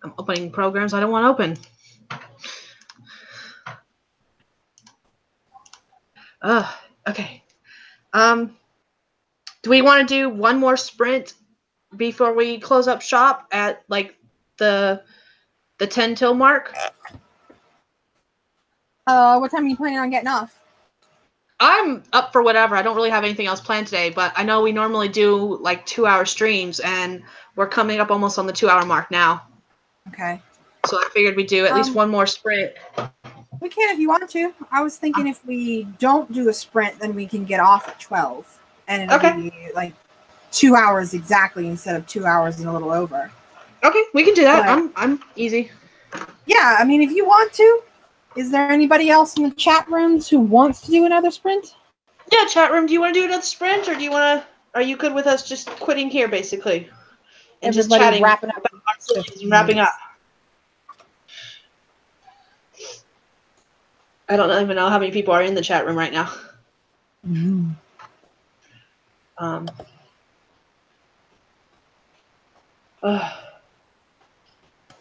I'm opening programs I don't want to open. Okay. Do we want to do one more sprint before we close up shop at like the 10 till mark? What time are you planning on getting off? I'm up for whatever. I don't really have anything else planned today, but I know we normally do like 2-hour streams, and we're coming up almost on the 2-hour mark now. Okay. So I figured we'd do at least one more sprint. We can if you want to. I was thinking if we don't do a sprint, then we can get off at 12. And it'll Okay. be like 2 hours exactly instead of 2 hours and a little over. Okay, we can do that. But, I'm easy. yeah, I mean, if you want to. Is there anybody else in the chat rooms who wants to do another sprint? Yeah, chat room, do you want to do another sprint, or do you want to, are you good with us just quitting here, basically? And Everybody just chatting wrapping up about our solutions and wrapping up. I don't even know how many people are in the chat room right now. Mm-hmm.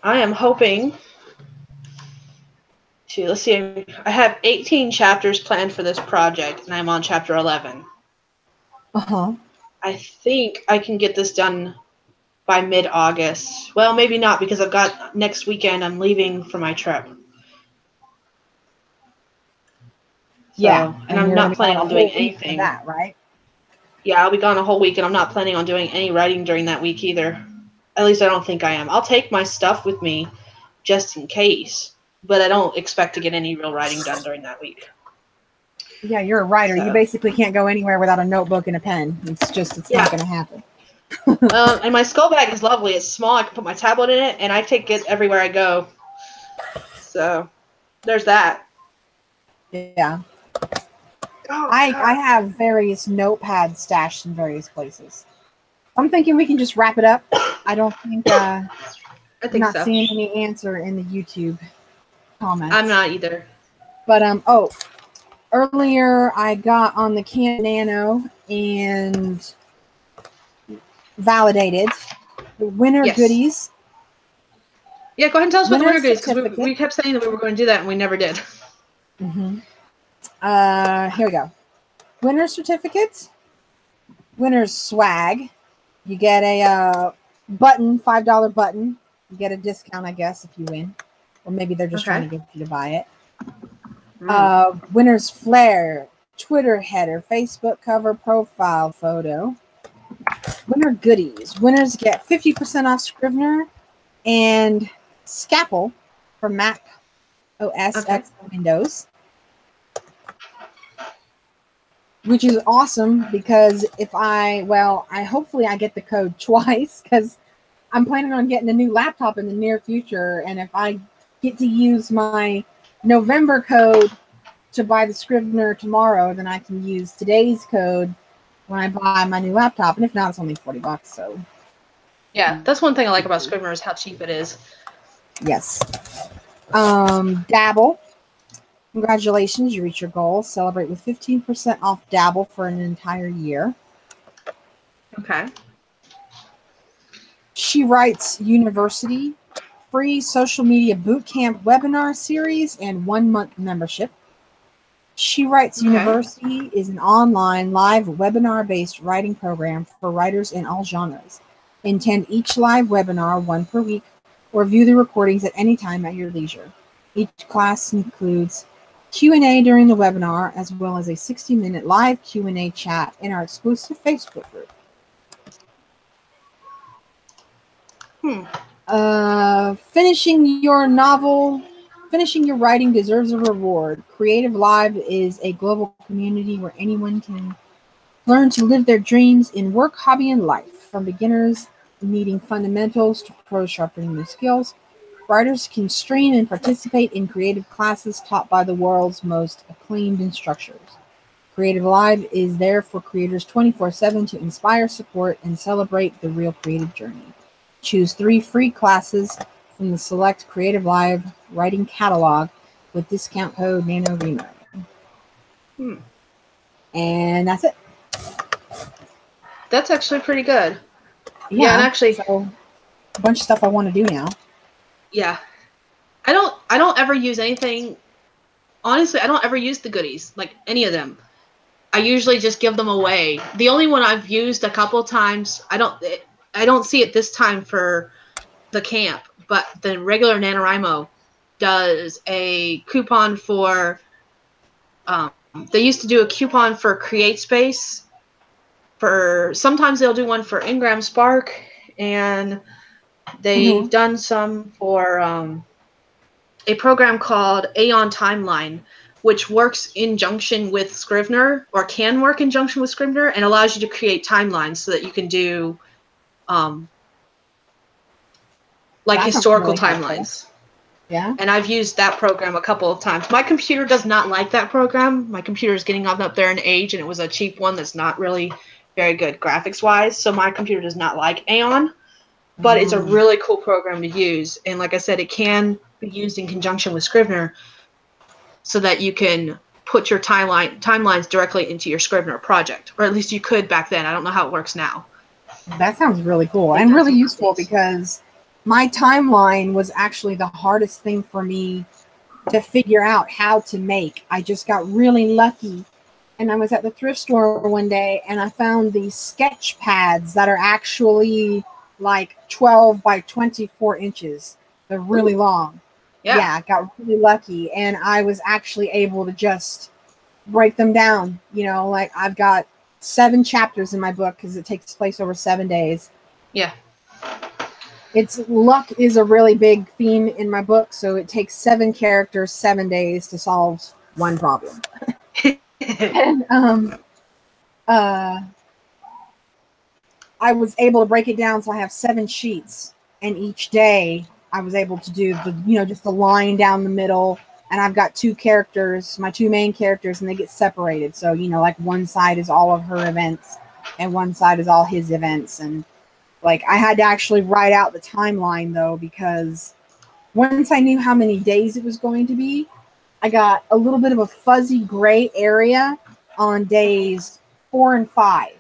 I am hoping to, let's see, I have 18 chapters planned for this project, and I'm on chapter 11. Uh-huh. I think I can get this done by mid-August. Well, maybe not, because I've got next weekend I'm leaving for my trip. So, Yeah, and I'm not planning on doing anything. That, right? Yeah, I'll be gone a whole week, and I'm not planning on doing any writing during that week either. At least I don't think I am. I'll take my stuff with me just in case, but I don't expect to get any real writing done during that week. Yeah, you're a writer. So. You basically can't go anywhere without a notebook and a pen. It's not going to happen. And my skull bag is lovely. It's small. I can put my tablet in it, and I take it everywhere I go. So, there's that. Yeah. Oh, I have various notepads stashed in various places. I'm thinking we can just wrap it up. I don't think I'm not so. seeing any answer in the YouTube comments. I'm not either. But earlier I got on the Camp Nano and validated the winner goodies. Yeah, go ahead and tell us about the winner goodies, because we kept saying that we were going to do that and we never did. Mm-hmm. Here we go. Winner's certificates, winner's swag. You get a button, $5 button. You get a discount, I guess, if you win. Or maybe they're just trying to get you to buy it. Winner's flair, Twitter header, Facebook cover, profile photo. Winner goodies. Winners get 50% off Scrivener and Scapple for Mac OS X Windows. Which is awesome, because hopefully I get the code twice, because I'm planning on getting a new laptop in the near future, and if I get to use my November code to buy the Scrivener tomorrow, then I can use today's code when I buy my new laptop, and if not, it's only $40, so. Yeah, that's one thing I like about Scrivener is how cheap it is. Yes. Dabble. Congratulations, you reached your goal. Celebrate with 15% off Dabble for an entire year. Okay. She Writes University, free social media bootcamp webinar series and 1-month membership. She Writes University is an online live webinar-based writing program for writers in all genres. Attend each live webinar, one per week, or view the recordings at any time at your leisure. Each class includes Q&A during the webinar, as well as a 60-minute live Q&A chat in our exclusive Facebook group. Finishing your writing deserves a reward. Creative Live is a global community where anyone can learn to live their dreams in work, hobby, and life. From beginners needing fundamentals to pros sharpening their skills, writers can stream and participate in creative classes taught by the world's most acclaimed instructors. Creative Live is there for creators 24/7 to inspire, support, and celebrate the real creative journey. Choose 3 free classes from the select Creative Live writing catalog with discount code NaNoWriMo. And that's it. That's actually pretty good. Yeah, and actually, so a bunch of stuff I want to do now. Yeah, I don't ever use anything. Honestly, I don't ever use the goodies, like any of them. I usually just give them away. The only one I've used a couple times, I don't see it this time for the camp, but the regular NaNoWriMo does a coupon for. They used to do a coupon for Create Space. Sometimes they'll do one for Ingram Spark, and they've done some for a program called Aeon Timeline, which works in junction with Scrivener, or can work in junction with Scrivener, and allows you to create timelines so that you can do like historical really timelines. Helpful. Yeah. And I've used that program a couple of times. My computer does not like that program. My computer is getting up there in age, and it was a cheap one that's not really very good graphics-wise, so my computer does not like Aeon. But it's a really cool program to use. And like I said, it can be used in conjunction with Scrivener so that you can put your timelines directly into your Scrivener project. Or at least you could back then. I don't know how it works now. That sounds really cool and really useful because my timeline was actually the hardest thing for me to figure out how to make. I just got really lucky. And I was at the thrift store one day and I found these sketch pads that are actually like 12 by 24 inches. They're really long. Yeah, I got really lucky. And I was actually able to just break them down. You know, like I've got 7 chapters in my book because it takes place over 7 days. Yeah. Luck is a really big theme in my book. So it takes 7 characters, 7 days to solve one problem. And I was able to break it down, so I have 7 sheets, and each day I was able to do just the line down the middle, and I've got 2 characters, my 2 main characters, and they get separated. So like one side is all of her events, and one side is all his events, and like I had to actually write out the timeline though, because once I knew how many days it was going to be, I got a little bit of a fuzzy gray area on days 4 and 5.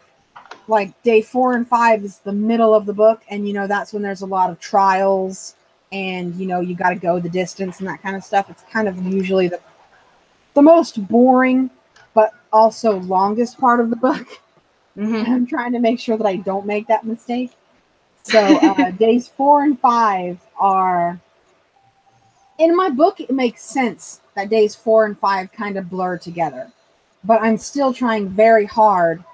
Like day 4 and 5 is the middle of the book, and that's when there's a lot of trials, and you got to go the distance and that kind of stuff. It's kind of usually the most boring, but also longest part of the book. And I'm trying to make sure that I don't make that mistake. So days 4 and 5 are, in my book, it makes sense that days 4 and 5 kind of blur together, but I'm still trying very hard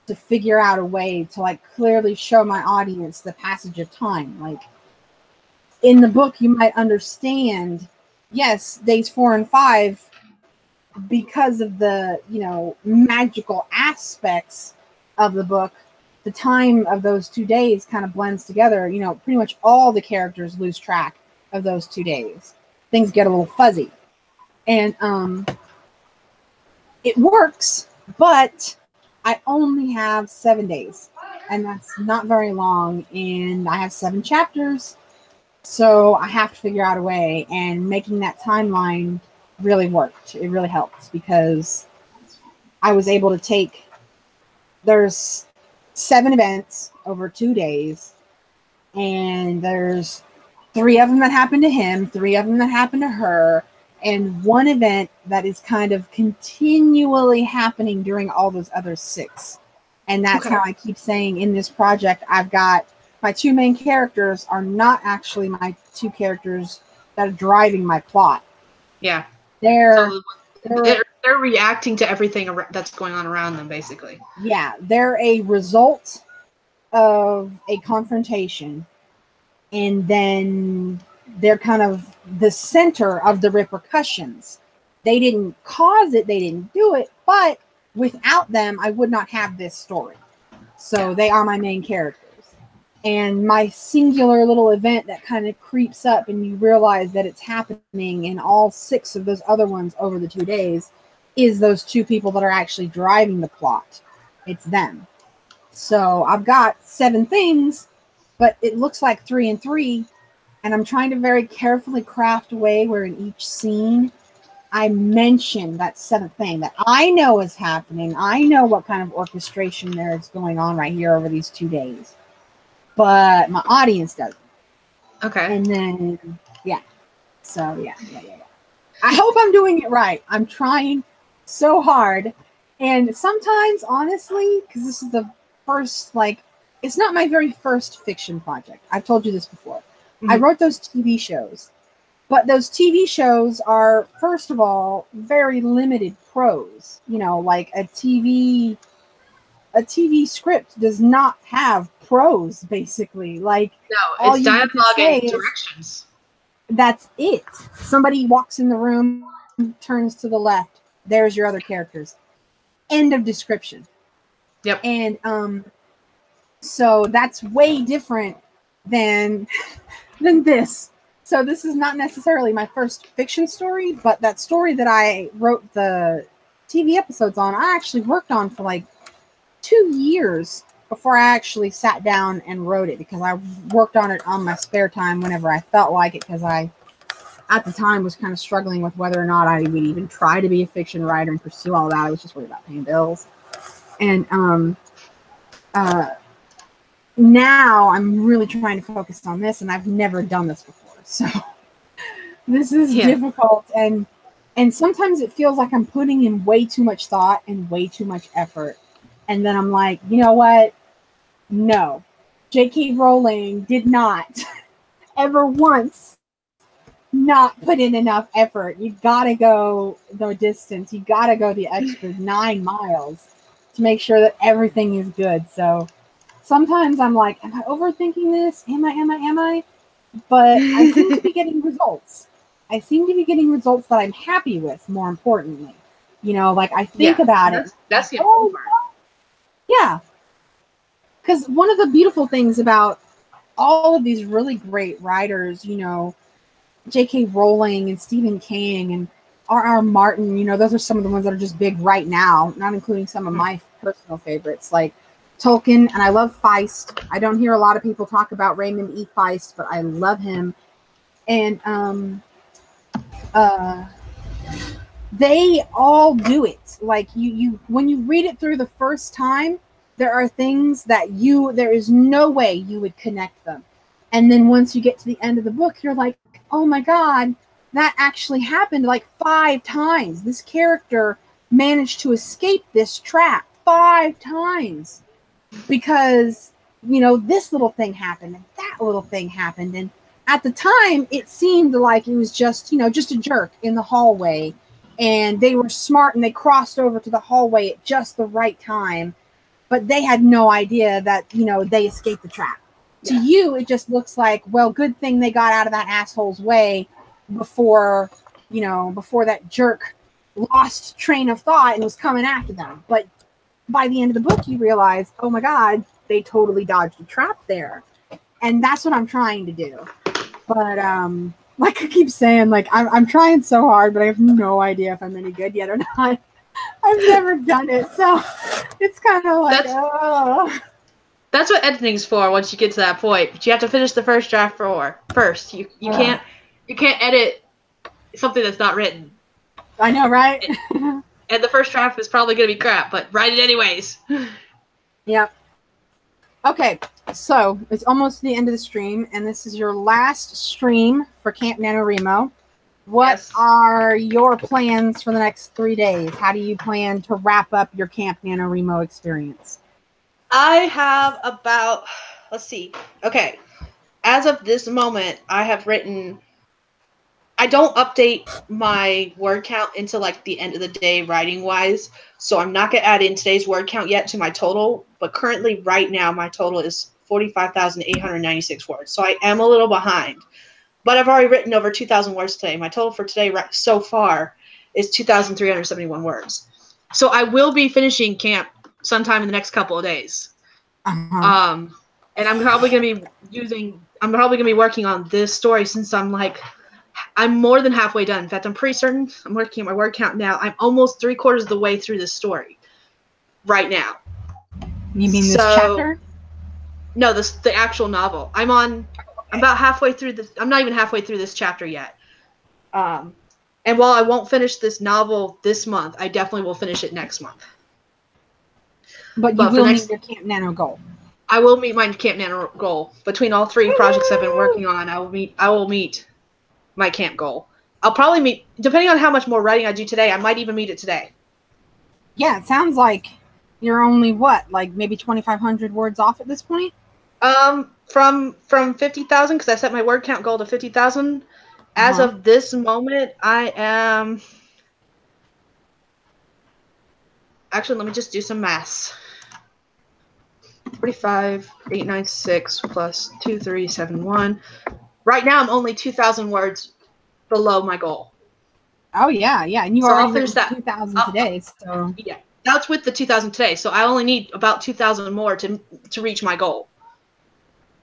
to figure out a way to like clearly show my audience the passage of time. Like in the book, you might understand, yes, days 4 and 5, because of the, magical aspects of the book, the time of those 2 days kind of blends together. Pretty much all the characters lose track of those 2 days. Things get a little fuzzy. And it works, but I only have 7 days, and that's not very long, and I have 7 chapters, so I have to figure out a way, and making that timeline really worked. It really helped because I was able to there's 7 events over 2 days, and there's 3 of them that happen to him, 3 of them that happen to her, and 1 event that is kind of continually happening during all those other 6. And that's how I keep saying in this project, I've got my two main characters are not actually my two characters that are driving my plot. Yeah. They're So they're reacting to everything that's going on around them, basically. Yeah, they're a result of a confrontation, and then they're kind of the center of the repercussions. They didn't cause it, they didn't do it, but without them, I would not have this story. So they are my main characters. And my singular little event that kind of creeps up, and you realize that it's happening in all 6 of those other ones over the 2 days, is those 2 people that are actually driving the plot. It's them. So I've got 7 things, but it looks like 3 and 3, and I'm trying to very carefully craft a way where in each scene I mention that 7th thing that I know is happening. I know what kind of orchestration there is going on right here over these 2 days, but my audience doesn't. Okay. And then, yeah. So, yeah. I hope I'm doing it right. I'm trying so hard. And sometimes, honestly, because this is the first, like, it's not my very first fiction project. I've told you this before. Mm-hmm. I wrote those TV shows. But those TV shows are, first of all, very limited prose. You know, like a TV script does not have prose, basically. Like, No, all it's you get to dialogue say and is, directions. that's it. Somebody walks in the room, turns to the left. There's your other characters. End of description. Yep. And so that's way different than this. So this is not necessarily my first fiction story, but that story that I wrote the TV episodes on, I actually worked on for like 2 years before I actually sat down and wrote it, because I worked on it on my spare time whenever I felt like it, because I, at the time, was kind of struggling with whether or not I would even try to be a fiction writer and pursue all that. I was just worried about paying bills. And now I'm really trying to focus on this, and I've never done this before. So this is difficult, and sometimes it feels like I'm putting in way too much thought and way too much effort. And then I'm like, you know what? No. J.K. Rowling did not ever once not put in enough effort. You gotta go the distance. You gotta go the extra 9 miles to make sure that everything is good. So sometimes I'm like, am I overthinking this? Am I? But I seem to be getting results. I seem to be getting results that I'm happy with, more importantly. You know, like I think about it. That's the important part. Yeah. Because one of the beautiful things about all of these really great writers, you know, J.K. Rowling and Stephen King and R.R. Martin, you know, those are some of the ones that are just big right now, not including some of my personal favorites, like Tolkien, and I love Feist. I don't hear a lot of people talk about Raymond E. Feist, but I love him. And they all do it. Like you when you read it through the first time, there are things that there is no way you would connect them. And then once you get to the end of the book, you're like, oh my God, that actually happened like 5 times. This character managed to escape this trap 5 times. Because, you know, this little thing happened and that little thing happened. And at the time, it seemed like it was just, you know, just a jerk in the hallway. And they were smart and they crossed over to the hallway at just the right time. But they had no idea that, you know, they escaped the trap. Yeah. To you, it just looks like, well, good thing they got out of that asshole's way before that jerk lost train of thought and was coming after them. But by the end of the book, you realize, oh my God, they totally dodged a trap there. And that's what I'm trying to do. But like I keep saying, like I'm trying so hard, but I have no idea if I'm any good yet or not. I've never done it, so it's kind of like, That's what editing's for. Once you get to that point, but you have to finish the first draft first. You can't edit something that's not written. I know, right? And the first draft is probably going to be crap, but write it anyways. Yep. Okay, so it's almost the end of the stream, and this is your last stream for Camp NaNoWriMo. What are your plans for the next 3 days? How do you plan to wrap up your Camp NaNoWriMo experience? I have about let's see. Okay. As of this moment, I have written. I don't update my word count until like the end of the day writing wise. So I'm not going to add in today's word count yet to my total. But currently, right now, my total is 45,896 words. So I am a little behind. But I've already written over 2,000 words today. My total for today so far is 2,371 words. So I will be finishing camp sometime in the next couple of days. Uh-huh. And I'm probably going to be working on this story since I'm more than halfway done. In fact, I'm pretty certain I'm working at my word count now. I'm almost 3/4 of the way through this story right now. You mean this chapter? No, the actual novel. I'm about halfway through this. I'm not even halfway through this chapter yet. And while I won't finish this novel this month, I definitely will finish it next month. But you will meet your Camp Nano goal. I will meet my Camp Nano goal. Between all 3 projects I've been working on, I will meet my camp goal. I'll probably meet, depending on how much more writing I do today, I might even meet it today. Yeah, it sounds like you're only like maybe 2,500 words off at this point? From 50,000, because I set my word count goal to 50,000. As of this moment, I am. Actually, let me just do some maths. 45,896 plus 2,371. Right now, I'm only 2,000 words below my goal. Oh yeah, and you already finished that 2,000 today. So yeah, that's with the 2,000 today. So I only need about 2,000 more to reach my goal.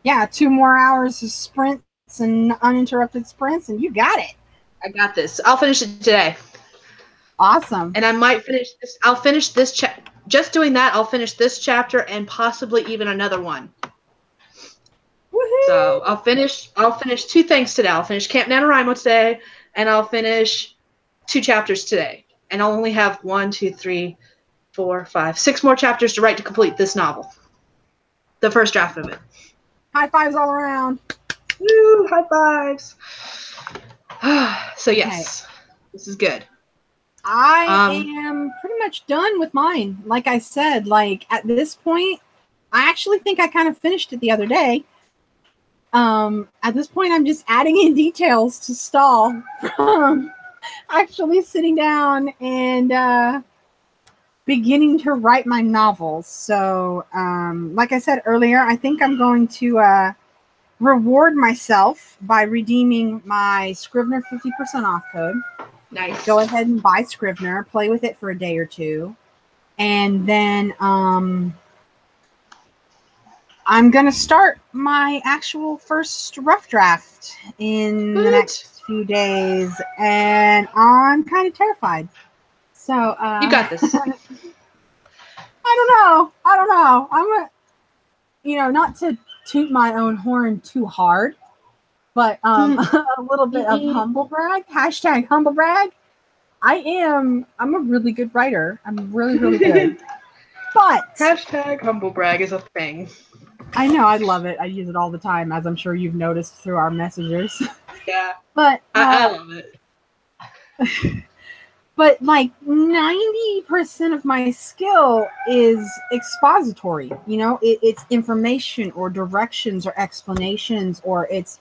Yeah, 2 more hours of sprints and uninterrupted sprints, and you got it. I got this. I'll finish it today. Awesome. And I might finish this. I'll finish this just doing that. I'll finish this chapter and possibly even another one. Woohoo! So I'll finish 2 things today. I'll finish Camp NaNoWriMo today, and I'll finish 2 chapters today. And I'll only have 1, 2, 3, 4, 5, 6 more chapters to write to complete this novel. The first draft of it. High fives all around. Woo! High fives. So yes, This is good. I am pretty much done with mine. Like I said, like at this point, I actually think I kind of finished it the other day. At this point, I'm just adding in details to stall from actually sitting down and beginning to write my novels. So, like I said earlier, I think I'm going to reward myself by redeeming my Scrivener 50% off code. Nice. Go ahead and buy Scrivener, play with it for a day or 2, and then I'm going to start my actual first rough draft in the next few days, and I'm kind of terrified. So you got this. I don't know. I'm not to toot my own horn too hard, but a little bit of humble brag. Hashtag humble brag. I'm a really good writer. I'm really, really good. But hashtag humble brag is a thing. I know, I love it. I use it all the time, as I'm sure you've noticed through our messages. Yeah. But I love it. But like 90% of my skill is expository. It's information or directions or explanations, or it's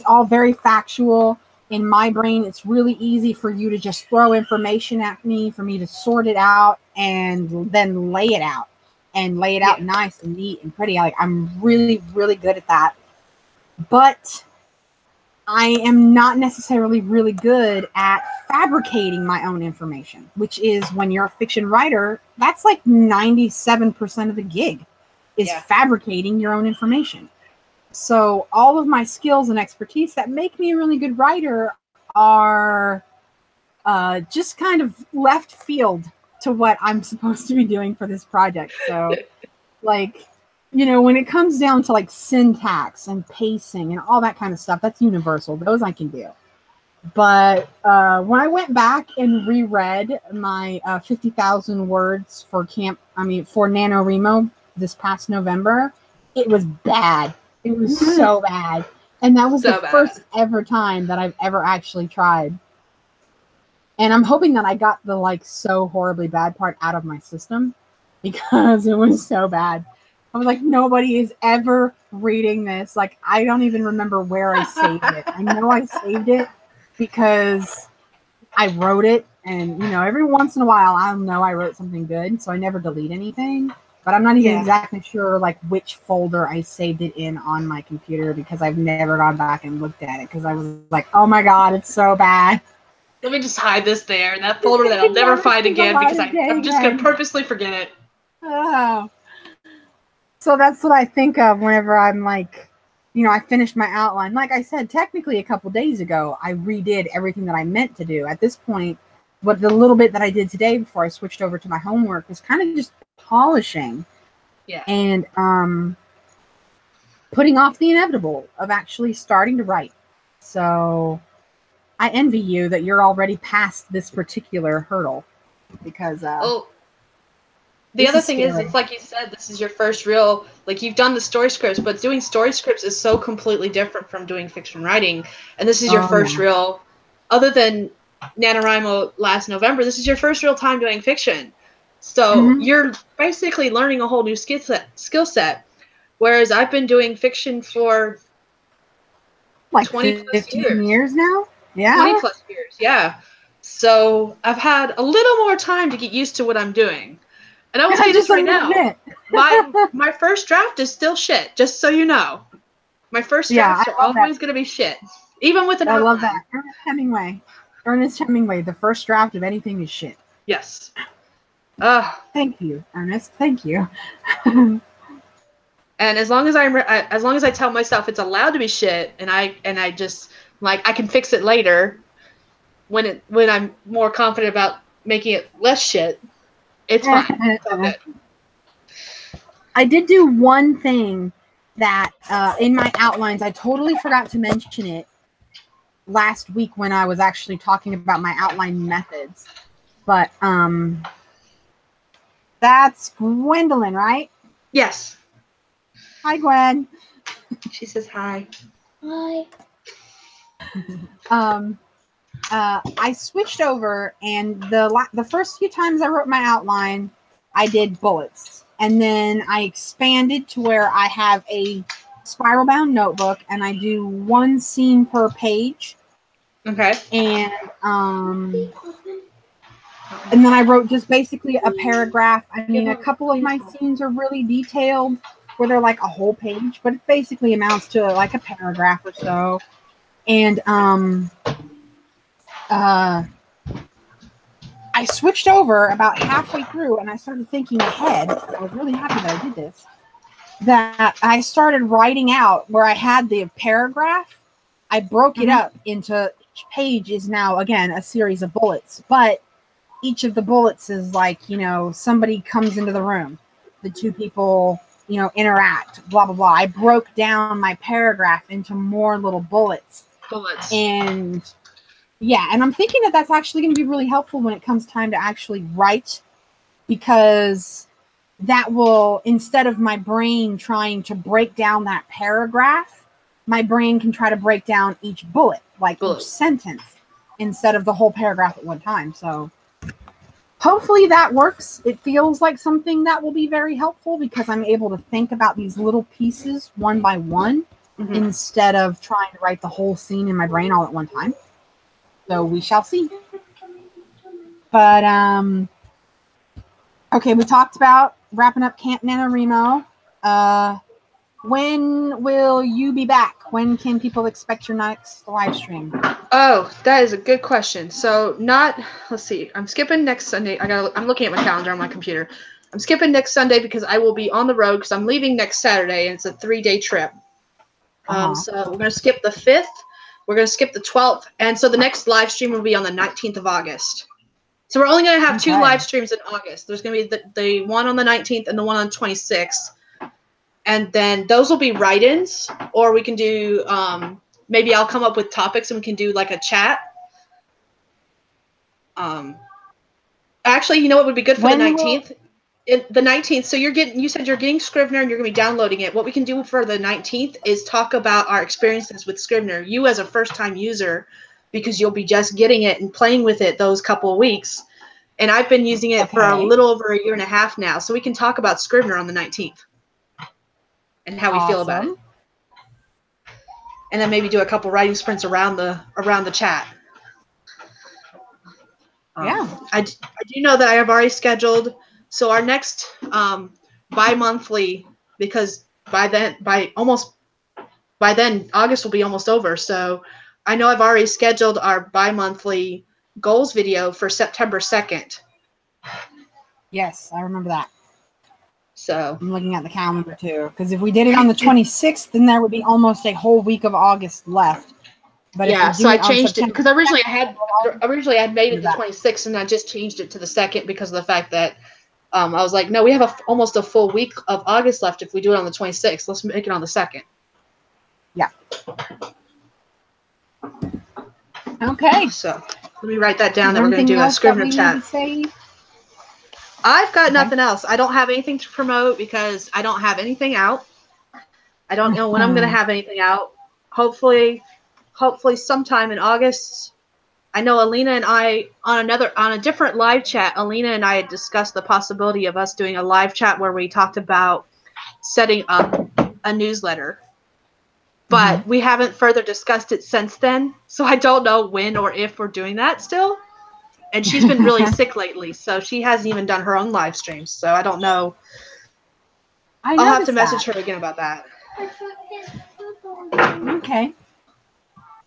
all very factual. In my brain, it's really easy for you to just throw information at me, for me to sort it out and then lay it out nice and neat and pretty. Like, I'm really, really good at that. But I am not necessarily really good at fabricating my own information, which is, when you're a fiction writer, that's like 97% of the gig is fabricating your own information. So all of my skills and expertise that make me a really good writer are just kind of left field to what I'm supposed to be doing for this project. So like, when it comes down to like syntax and pacing and all that kind of stuff, that's universal. Those I can do. But when I went back and reread my 50,000 words for NaNoWriMo this past November, it was bad. It was so bad. And that was the first ever time that I've ever actually tried. And I'm hoping that I got the so horribly bad part out of my system, because it was so bad. I was like, nobody is ever reading this. Like, I don't even remember where I saved it. I know I saved it because I wrote it, and you know, every once in a while, I'll know I wrote something good, so I never delete anything. But I'm not even exactly sure like which folder I saved it in on my computer because I've never gone back and looked at it because I was like, oh my god, it's so bad. Let me just hide this there in that folder that I'll never find again because I'm just going to purposely forget it. Oh. So that's what I think of whenever I'm like, you know, I finished my outline. Like I said, technically a couple days ago, I redid everything that I meant to do. At this point, what the little bit that I did today before I switched over to my homework was kind of just polishing. Yeah. And putting off the inevitable of actually starting to write. So I envy you that you're already past this particular hurdle because the other thing is, it's like you said, this is your first real, like you've done the story scripts, but doing story scripts is so completely different from doing fiction writing. And this is your first real, other than NaNoWriMo last November, this is your first real time doing fiction. So you're basically learning a whole new skill set. Whereas I've been doing fiction for like 20 plus 15 years now. Yeah. 20 plus years, yeah. So I've had a little more time to get used to what I'm doing. And I will tell you this right now. My first draft is still shit, just so you know. My first drafts are always going to be shit. Even with an outline. I love that. Ernest Hemingway, the first draft of anything is shit. Yes. Thank you, Ernest. Thank you. And as long as I tell myself it's allowed to be shit, and I just like I can fix it later when I'm more confident about making it less shit, it's fine. It's all good. I did do one thing that in my outlines, I totally forgot to mention it last week when I was actually talking about my outline methods. But that's Gwendolyn, right? Yes. Hi, Gwen. She says hi. Hi. I switched over, and the first few times I wrote my outline, I did bullets. And then I expanded to where I have a spiral bound notebook and I do one scene per page. Okay. And then I wrote just basically a paragraph. I mean, a couple of my scenes are really detailed where they're like a whole page, but it basically amounts to like a paragraph or so. And I switched over about halfway through and I started thinking ahead. I was really happy that I did this. That I started writing out where I had the paragraph. I broke it up into each page is now, again, a series of bullets. But each of the bullets is like, you know, somebody comes into the room. The two people, you know, interact, blah, blah, blah. I broke down my paragraph into more little bullets. And yeah, and I'm thinking that that's actually going to be really helpful when it comes time to actually write, because that will, instead of my brain trying to break down that paragraph, my brain can try to break down each bullet, like each sentence, instead of the whole paragraph at one time. So hopefully that works. It feels like something that will be very helpful because I'm able to think about these little pieces one by one instead of trying to write the whole scene in my brain all at one time. So we shall see. But okay, we talked about wrapping up Camp NaNoWriMo. When will you be back? When can people expect your next live stream? Oh, that is a good question. So let's see. I'm skipping next Sunday. I'm looking at my calendar on my computer. I'm skipping next Sunday because I will be on the road because I'm leaving next Saturday and it's a 3-day trip. So we're going to skip the 5th. We're going to skip the 12th. And so the next live stream will be on the 19th of August. So we're only going to have 2 live streams in August. There's going to be the one on the 19th and the one on the 26th. And then those will be write-ins, or we can do, maybe I'll come up with topics and we can do like a chat. Actually, you know what would be good for the 19th? The 19th, so you said you're getting Scrivener and you're going to be downloading it. What we can do for the 19th is talk about our experiences with Scrivener. You as a first-time user, because you'll be just getting it and playing with it those couple of weeks. And I've been using it for a little over 1.5 years now. So we can talk about Scrivener on the 19th. and how we feel about it. And then maybe do a couple writing sprints around the chat. Yeah. I do know that I have already scheduled. So our next bi-monthly, because by then August will be almost over. So I know I've already scheduled our bi-monthly goals video for September 2nd. Yes, I remember that. So I'm looking at the calendar too, because if we did it on the 26th, then there would be almost a whole week of August left. But yeah, if we so do I it on changed it because originally I had made it the that. 26th, and I just changed it to the 2nd because of the fact that I was like, no, we have almost a full week of August left if we do it on the 26th. Let's make it on the 2nd. Yeah. Okay. So let me write that down that we're going Anything to do a else that Scrivener we chat. need to say? I've got nothing else. I don't have anything to promote because I don't have anything out. I don't know when I'm going to have anything out. Hopefully sometime in August. I know Alina and I on a different live chat, Alina and I had discussed the possibility of us doing a live chat where we talked about setting up a newsletter. But we haven't further discussed it since then. So I don't know when or if we're doing that still. And she's been really sick lately, so she hasn't even done her own live streams. So I don't know. I'll have to message her again about that. Okay.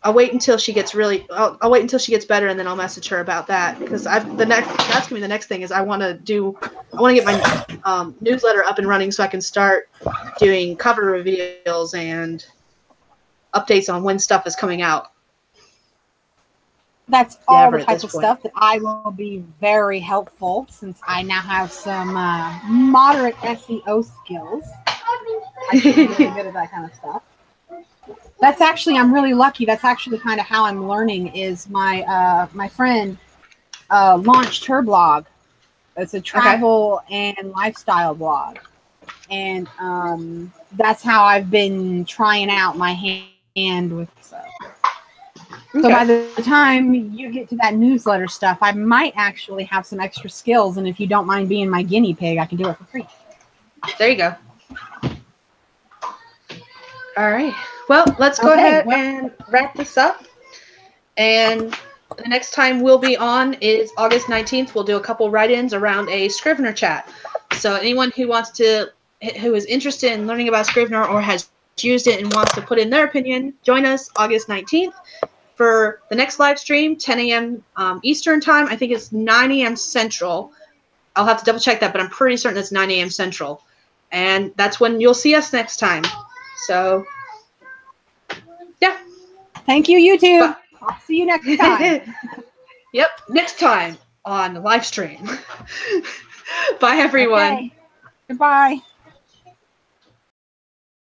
I'll wait until she gets I'll wait until she gets better, and then I'll message her about that, because that's gonna be the next thing is I want to get my newsletter up and running so I can start doing cover reveals and updates on when stuff is coming out. That's all the type of stuff that I will be very helpful, since I now have some moderate SEO skills. I should be really good at that kind of stuff. That's actually, I'm really lucky. That's actually kind of how I'm learning. Is my friend launched her blog. It's a travel and lifestyle blog, and that's how I've been trying out my hand with stuff. So by the time you get to that newsletter stuff, I might actually have some extra skills, and if you don't mind being my guinea pig, I can do it for free. There you go. All right. Well, let's go ahead and wrap this up. And the next time we'll be on is August 19th. We'll do a couple write-ins around a Scrivener chat. So anyone who is interested in learning about Scrivener or has used it and wants to put in their opinion, join us August 19th for the next live stream, 10 a.m. Eastern time. I think it's 9 a.m. Central. I'll have to double check that, but I'm pretty certain it's 9 a.m. Central. And that's when you'll see us next time. So, yeah. Thank you, YouTube. I'll see you next time. Yep, next time on the live stream. Bye, everyone. Okay. Goodbye.